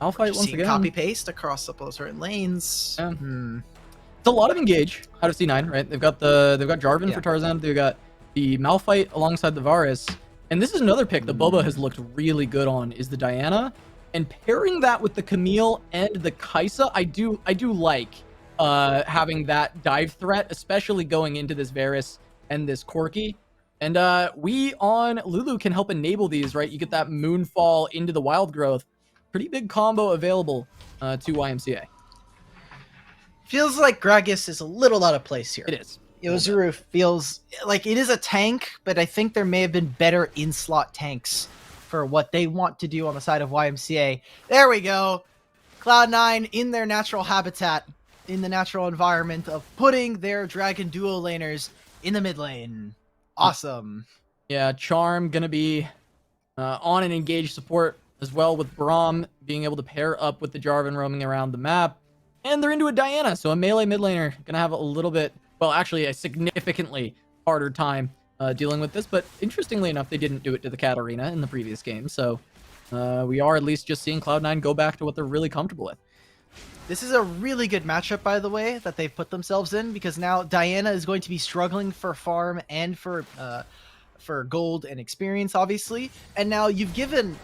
I'll fight once again. Copy paste across up those certain lanes. Yeah. It's a lot of engage out of C9, right? They've got Jarvan for Tarzan. They've got the Malphite alongside the Varus, and this is another pick that Boba has looked really good on. Is the Diana, and pairing that with the Camille and the Kai'Sa, I do like having that dive threat, especially going into this Varus and this Corki. And we on Lulu can help enable these, right? You get that Moonfall into the Wild Growth. Pretty big combo available to YMCA. Feels like Gragas is a little out of place here. It is. Yozuru feels like it is a tank, but I think there may have been better in-slot tanks for what they want to do on the side of YMCA. There we go. Cloud9 in their natural habitat, in the natural environment of putting their Dragon duo laners in the mid lane. Awesome. Yeah, Charm gonna be on an engaged support as well, with Braum being able to pair up with the Jarvan roaming around the map. And they're into a Diana, so a melee mid laner gonna have a little bit, well, actually a significantly harder time dealing with this. But interestingly enough, they didn't do it to the Katarina in the previous game, so we are at least just seeing Cloud9 go back to what they're really comfortable with. This is a really good matchup, by the way, that they've put themselves in, because now Diana is going to be struggling for farm and for gold and experience, obviously. And now you've given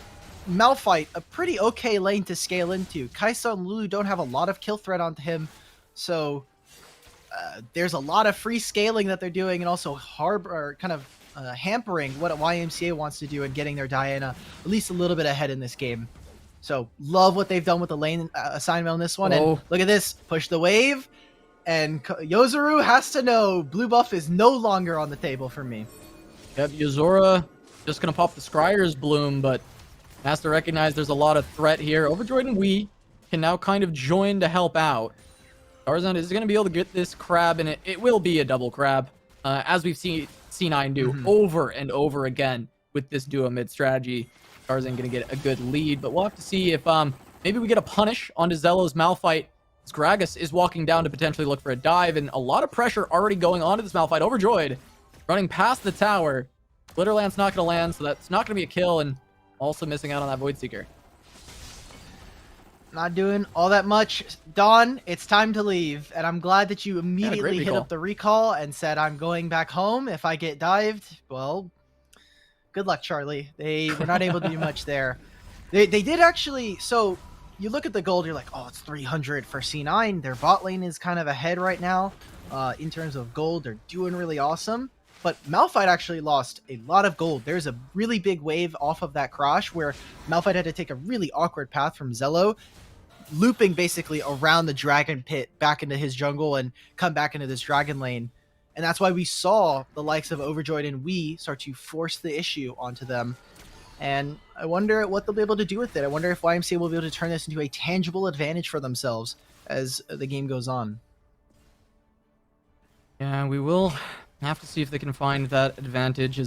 Malphite a pretty okay lane to scale into. Kai'Sa and Lulu don't have a lot of kill threat onto him, so there's a lot of free scaling that they're doing, and also hampering what YMCA wants to do and getting their Diana at least a little bit ahead in this game. So love what they've done with the lane assignment on this one. And look at this, push the wave, and Yozuru has to know blue buff is no longer on the table for me. Yep, Yozora just gonna pop the Scryer's Bloom, but has to recognize there's a lot of threat here. Overjoyed and we can now kind of join to help out. Tarzan is going to be able to get this crab, and it will be a double crab, as we've seen C9 do over and over again with this duo mid strategy. Tarzan going to get a good lead, but we'll have to see if maybe we get a punish onto Zelo's Malphite. As Gragas is walking down to potentially look for a dive, and a lot of pressure already going on to this Malphite. Overjoyed running past the tower. Glitterland's not going to land, so that's not going to be a kill, and also missing out on that Void Seeker. Not doing all that much. Dawn, it's time to leave. And I'm glad that you immediately hit up the recall and said, I'm going back home if I get dived. Well, good luck, Charlie. They were not able to do much there. They did actually, so you look at the gold, you're like, oh, it's 300 for C9. Their bot lane is kind of ahead right now. In terms of gold, they're doing really awesome. But Malphite actually lost a lot of gold. There's a really big wave off of that crash where Malphite had to take a really awkward path from Zelo, looping basically around the dragon pit back into his jungle and come back into this dragon lane. And that's why we saw the likes of Overjoyed and we start to force the issue onto them. And I wonder what they'll be able to do with it. I wonder if YMCA will be able to turn this into a tangible advantage for themselves as the game goes on. Yeah, we will have to see if they can find that advantage.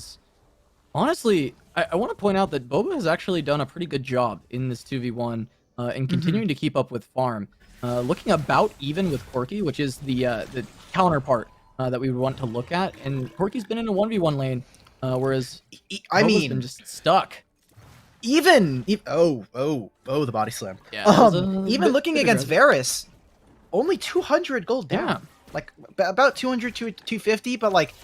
Honestly, I want to point out that Boba has actually done a pretty good job in this 2v1 and continuing to keep up with Farm. Looking about even with Corki, which is the counterpart that we would want to look at. And Corki's been in a 1v1 lane, whereas Boba's been just stuck. The body slam. Yeah, even looking against Varus, only 200 gold down. Yeah. Like about 200 to 250, but like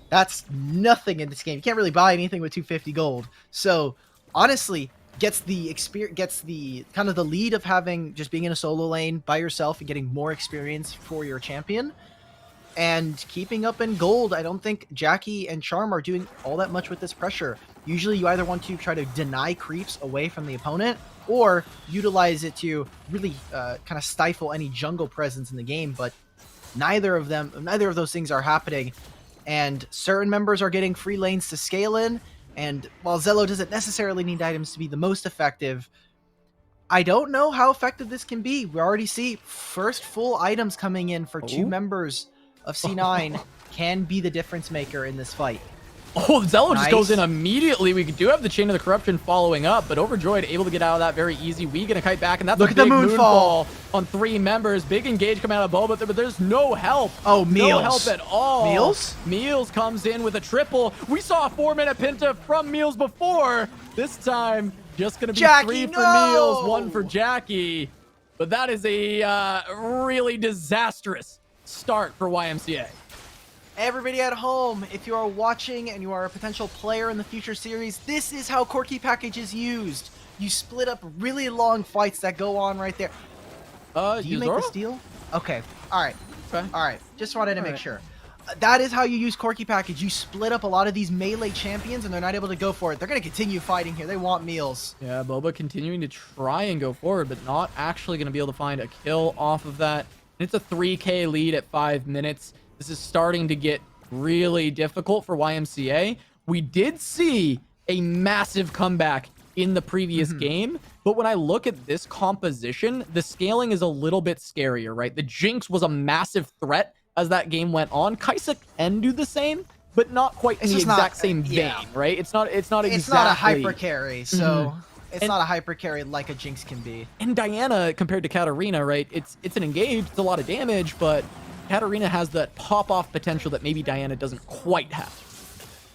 that's nothing in this game. You can't really buy anything with 250 gold. So honestly, gets the experience, gets the kind of the lead of having just being in a solo lane by yourself and getting more experience for your champion. And keeping up in gold, I don't think Jackie and Charm are doing all that much with this pressure. Usually you either want to try to deny creeps away from the opponent or utilize it to really kind of stifle any jungle presence in the game, but neither of those things are happening. And certain members are getting free lanes to scale in, and while Zello doesn't necessarily need items to be the most effective, I don't know how effective this can be. We already see first full items coming in for two members of C9 can be the difference maker in this fight. Oh, Zello just goes in immediately. We do have the Chain of the Corruption following up, but Overjoyed able to get out of that very easy. We gonna kite back, and that's Look a at the big moonfall on 3 members. Big engage coming out of Boba, but there's no help. Oh, Meals. No help at all. Meals? Meals comes in with a triple. We saw a 4-minute Pinta from Meals before. This time, just gonna be Jackie, 3 for Meals, 1 for Jackie. But that is a really disastrous start for YMCA. Everybody at home, if you are watching and you are a potential player in the future series, this is how Corki package is used. You split up really long fights that go on right there. Do you make the steal? Okay. All right. Okay. All right. Just wanted to make sure. That is how you use Corki package. You split up a lot of these melee champions and they're not able to go for it. They're going to continue fighting here. They want Meals. Yeah, Boba continuing to try and go forward, but not actually going to be able to find a kill off of that. And it's a 3K lead at 5 minutes. This is starting to get really difficult for YMCA. We did see a massive comeback in the previous game, but when I look at this composition, the scaling is a little bit scarier, right? The Jinx was a massive threat as that game went on. Kaisa can do the same, but not quite in the exact same vein, right? It's not exactly. It's not a hyper carry, so it's not a hyper carry like a Jinx can be. And Diana compared to Katarina, right? It's an engage, it's a lot of damage, but Katarina has that pop-off potential that maybe Diana doesn't quite have.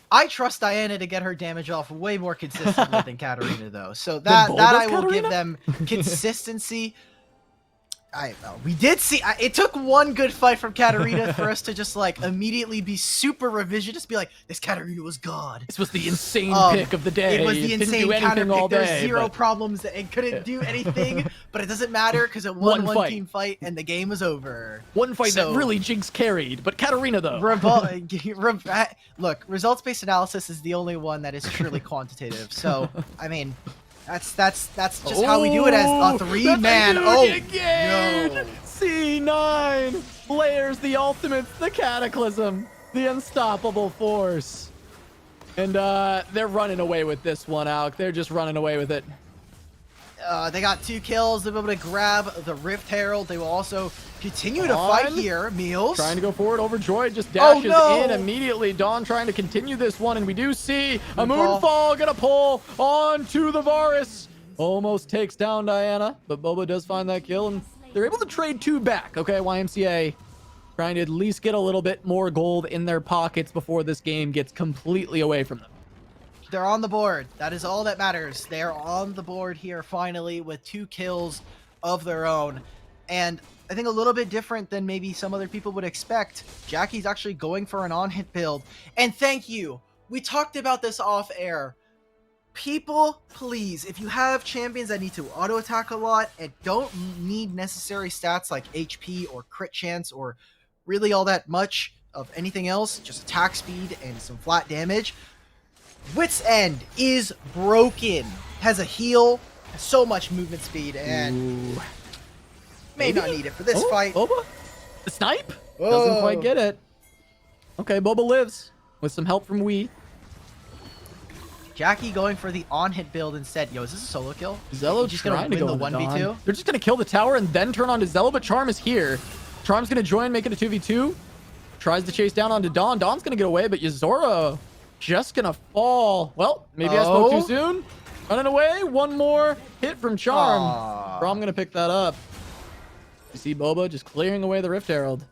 I trust Diana to get her damage off way more consistently than Katarina, though. So that I will give them consistency. We did see. It took one good fight from Katarina for us to just like immediately be super revisionist, be like, this Katarina was God. This was the insane pick of the day. It was the insane counter pick. There's zero problems. It couldn't Yeah. do anything, but it doesn't matter because it won one team fight and the game was over. One fight that really Jinx carried, but Katarina though. Look, results-based analysis is the only one that is truly quantitative. So, I mean, that's just how we do it as a 3-man. Oh, no. C9 layers the ultimates, the Cataclysm, the unstoppable force. And they're running away with this one, Alec. They're just running away with it. They got 2 kills. They'll be able to grab the Rift Herald. They will also continue to fight here. Meals. Trying to go forward. Overjoyed just dashes in immediately. Dawn trying to continue this one. And we do see a Moonfall gonna pull onto the Varus. Almost takes down Diana, but Boba does find that kill. And they're able to trade 2 back. Okay, YMCA trying to at least get a little bit more gold in their pockets before this game gets completely away from them. They're on the board. That is all that matters. They're on the board here finally with 2 kills of their own. And I think a little bit different than maybe some other people would expect. Jackie's actually going for an on-hit build. And thank you. We talked about this off air. People, please, if you have champions that need to auto-attack a lot and don't need necessary stats like HP or crit chance or really all that much of anything else, just attack speed and some flat damage, Wit's End is broken. Has a heal, has so much movement speed, and may not need it for this fight. Boba? The snipe? Doesn't quite get it. Okay, Boba lives with some help from Wii. Jackie going for the on-hit build instead. Yo, is this a solo kill? Zello just trying to win go the into 1v2? Dawn. They're just going to kill the tower and then turn on to Zello, but Charm is here. Charm's going to join, make it a 2v2. Tries to chase down onto Dawn. Dawn's going to get away, but Yuzora just going to fall. Well, maybe I spoke too soon. Running away. One more hit from Charm. Charm going to pick that up. You see Boba just clearing away the Rift Herald.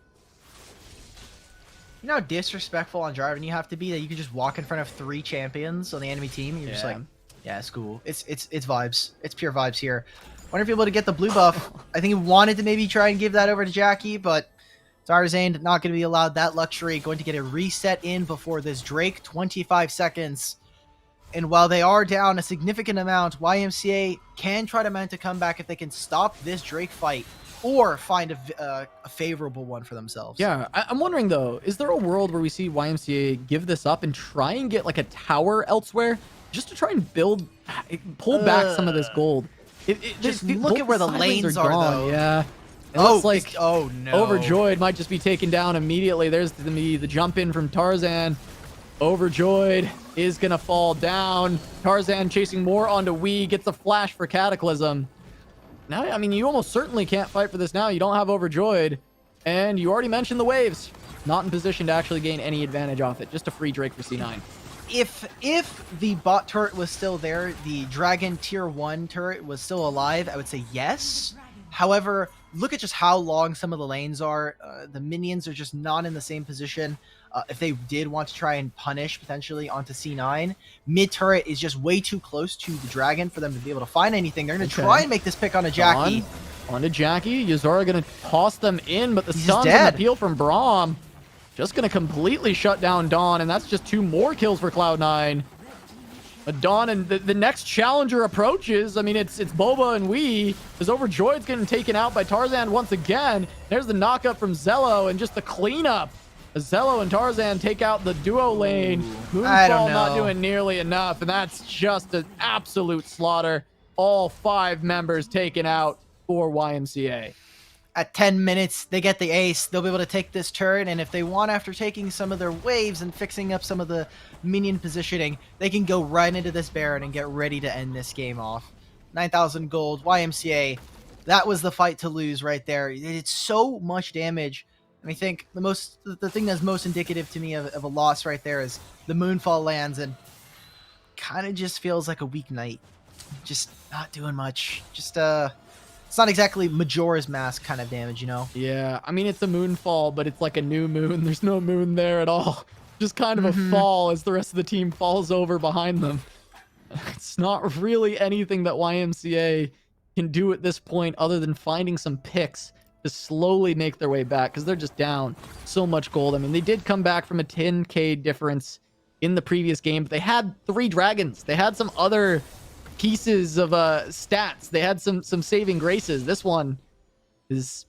You know how disrespectful on driving you have to be that you can just walk in front of 3 champions on the enemy team? And you're just like, yeah, it's cool. It's vibes. It's pure vibes here. Wonder if you're able to get the blue buff. I think he wanted to maybe try and give that over to Jackie, but Tarzan not going to be allowed that luxury. Going to get a reset in before this Drake. 25 seconds. And while they are down a significant amount, YMCA can try to mount a comeback if they can stop this Drake fight or find a favorable one for themselves. Yeah, I'm wondering, though, is there a world where we see YMCA give this up and try and get, like, a tower elsewhere just to try and pull back some of this gold? Just look at where the lanes are, though. Yeah. It looks like oh no, Overjoyed might just be taken down immediately. There's the jump in from Tarzan. Overjoyed is going to fall down. Tarzan chasing more onto Wii, gets a flash for Cataclysm. Now, I mean, you almost certainly can't fight for this now. You don't have Overjoyed. And you already mentioned the waves. Not in position to actually gain any advantage off it. Just a free Drake for C9. If the bot turret was still there, the Dragon Tier 1 turret was still alive, I would say yes. However, look at just how long some of the lanes are. The minions are just not in the same position. If they did want to try and punish potentially onto C9, mid turret is just way too close to the dragon for them to be able to find anything. They're going to try and make this pick on a Jackie. On to Jackie. Yuzora going to toss them in, but the stun's an appeal from Braum. Just going to completely shut down Dawn, and that's just 2 more kills for Cloud9. But Dawn and the next challenger approaches. I mean, it's Boba and Wii. As Overjoyed's getting taken out by Tarzan once again. There's the knockup from Zello and just the cleanup. As Zello and Tarzan take out the duo lane. Moonfall not doing nearly enough, and that's just an absolute slaughter. All 5 members taken out for YMCA. At 10 minutes, they get the ace. They'll be able to take this turret, and if they want, after taking some of their waves and fixing up some of the minion positioning, they can go right into this Baron and get ready to end this game off. 9,000 gold, YMCA. That was the fight to lose right there. It's so much damage. And I think the thing that's most indicative to me of a loss right there is the Moonfall lands and kind of just feels like a weak knight. Just not doing much. Just it's not exactly Majora's Mask kind of damage, you know? Yeah, I mean, it's a Moonfall, but it's like a new moon. There's no moon there at all. Just kind of a fall as the rest of the team falls over behind them. It's not really anything that YMCA can do at this point other than finding some picks to slowly make their way back, because they're just down so much gold. I mean, they did come back from a 10k difference in the previous game, but they had 3 dragons. They had some other pieces of stats. They had some saving graces. This one is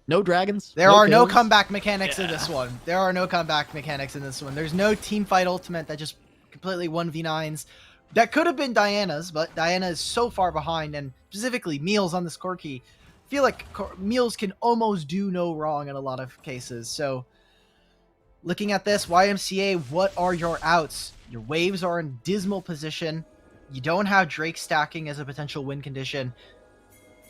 no dragons. There are no comeback mechanics in this one. There are no comeback mechanics in this one. There's no team fight ultimate that just completely 1v9s. That could have been Diana's, but Diana is so far behind, and specifically Meals on this core key. I feel like Meals can almost do no wrong in a lot of cases. So looking at this, YMCA, what are your outs? Your waves are in dismal position. You don't have Drake stacking as a potential win condition.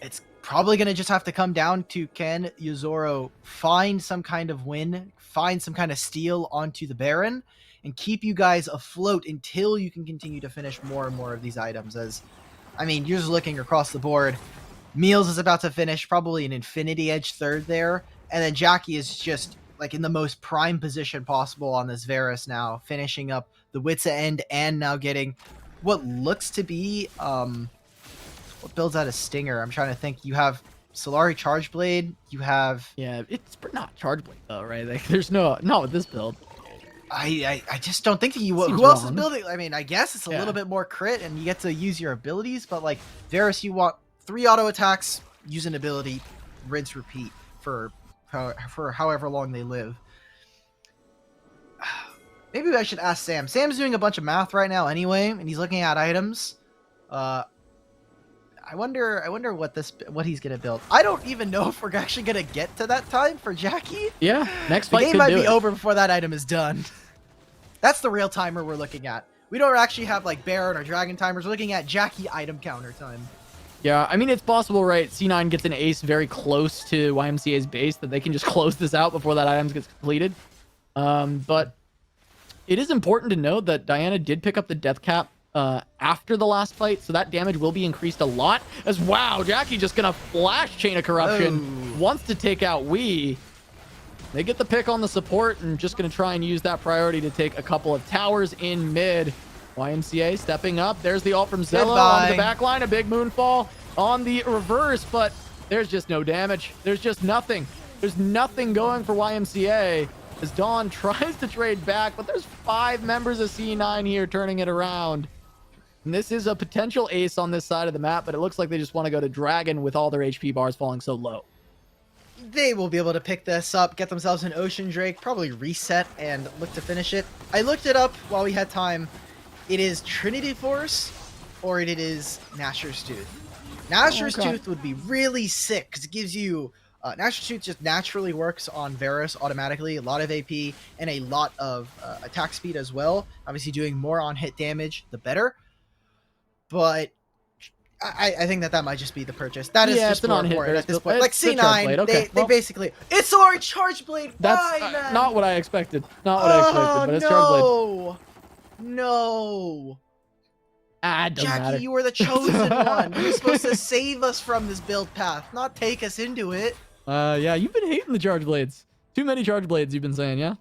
It's probably going to just have to come down to, can Yuzoro find some kind of win, find some kind of steal onto the Baron, and keep you guys afloat until you can continue to finish more and more of these items. As, I mean, you're just looking across the board. Meals is about to finish probably an Infinity Edge third there, and then Jackie is just like in the most prime position possible on this Varus now, finishing up the Wits End and now getting what looks to be what builds out a Stinger. I'm trying to think. You have Solari Charge Blade. You have it's not Charge Blade though, right? Like, there's not with this build. I just don't think that you. Who else is building? I mean, I guess it's a little bit more crit, and you get to use your abilities. But like Varus, you want 3 auto attacks, use an ability, rinse, repeat for however long they live. Maybe I should ask Sam. Sam's doing a bunch of math right now anyway, and he's looking at items. I I wonder what he's gonna build. I don't even know if we're actually gonna get to that time for Jackie. Yeah, next The fight game could might do be it. over before that item is done. That's the real timer we're looking at. We don't actually have like Baron or Dragon timers. We're looking at Jackie item counter time. Yeah, I mean, it's possible, right? C9 gets an ace very close to YMCA's base that they can just close this out before that item gets completed. But it is important to note that Diana did pick up the death cap after the last fight, so that damage will be increased a lot. As wow, Jackie just gonna flash Chain of Corruption, wants to take out Wii. They get the pick on the support and just gonna try and use that priority to take a couple of towers in mid. YMCA stepping up. There's the ult from Zello on the back line. A big moonfall on the reverse, but there's just no damage. There's just nothing. There's nothing going for YMCA as Dawn tries to trade back, but there's 5 members of C9 here turning it around. And this is a potential ace on this side of the map, but it looks like they just want to go to Dragon with all their HP bars falling so low. They will be able to pick this up, get themselves an Ocean Drake, probably reset and look to finish it. I looked it up while we had time. It is Trinity Force or it is Nashor's Tooth. Nashor's Tooth would be really sick because it gives you... Nashor's Tooth just naturally works on Varus automatically, a lot of AP and a lot of attack speed as well. Obviously doing more on hit damage, the better. But I think that might just be the purchase. That is just more important at this point. Like C9, they basically... It's our Charge Blade! That's man? Not what I expected. Not what I expected, but it's Charge Blade. No! It doesn't matter. Jackie, you were the chosen one. You're supposed to save us from this build path, not take us into it. Yeah, you've been hating the Charge Blades. Too many Charge Blades, you've been saying, yeah?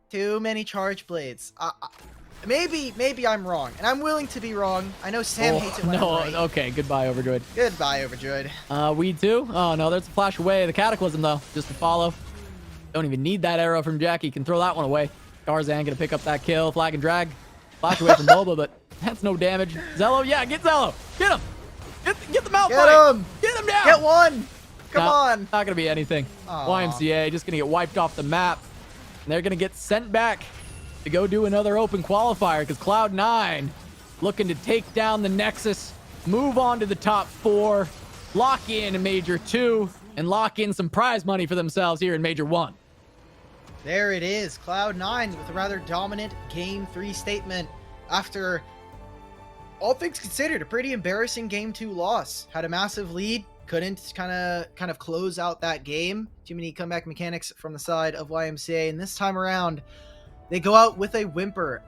Too many Charge Blades. Maybe I'm wrong, and I'm willing to be wrong. I know Sam hates it when I'm right. Okay, goodbye, Overdroid. Goodbye, Overdroid. We too? Oh, no, there's a flash away. The Cataclysm, though, just to follow. Don't even need that arrow from Jackie. Can throw that one away. Tarzan gonna pick up that kill. Flag and drag. Flash away from Boba, but that's no damage. Zello, yeah, get Zello. Get him. Get the mouth Get fight. him. Get him down. Get one. Come on. Not gonna be anything. YMCA just gonna get wiped off the map. And they're gonna get sent back to go do another open qualifier because Cloud9 looking to take down the Nexus, move on to the top 4, lock in Major 2, and lock in some prize money for themselves here in Major 1. There it is, Cloud9 with a rather dominant Game 3 statement after, all things considered, a pretty embarrassing Game 2 loss. Had a massive lead, couldn't kind of close out that game. Too many comeback mechanics from the side of YMCA, and this time around, they go out with a whimper.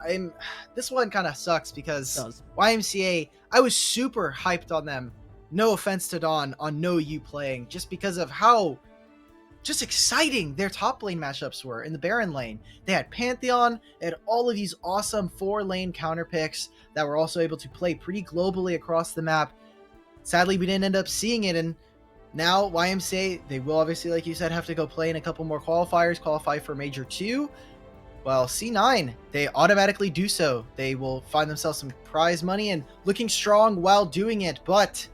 This one kind of sucks because YMCA, I was super hyped on them. No offense to Dawn on No You playing, just because of how just exciting their top lane matchups were in the Baron lane. They had Pantheon, they had all of these awesome 4-lane counter picks that were also able to play pretty globally across the map. Sadly, we didn't end up seeing it, and now YMCA, they will obviously, like you said, have to go play in a couple more qualifiers, qualify for Major 2. Well, C9, they automatically do so. They will find themselves some prize money and looking strong while doing it, but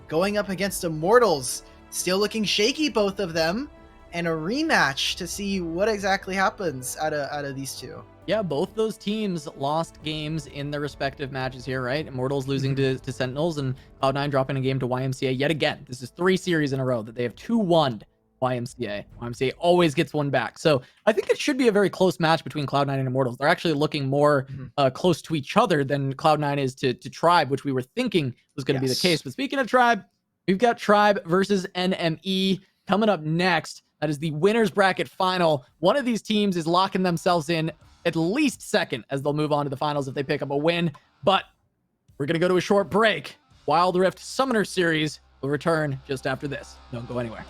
going up against Immortals, still looking shaky, both of them, and a rematch to see what exactly happens out of these two. Yeah, both those teams lost games in their respective matches here, right? Immortals losing to Sentinels and Cloud9 dropping a game to YMCA yet again. This is 3 series in a row that they have 2-1 YMCA. YMCA always gets one back. So I think it should be a very close match between Cloud9 and Immortals. They're actually looking more close to each other than Cloud9 is to Tribe, which we were thinking was going to be the case. But speaking of Tribe, we've got Tribe versus NME coming up next. That is the winner's bracket final. One of these teams is locking themselves in at least second as they'll move on to the finals if they pick up a win. But we're going to go to a short break. Wild Rift Summoner Series will return just after this. Don't go anywhere.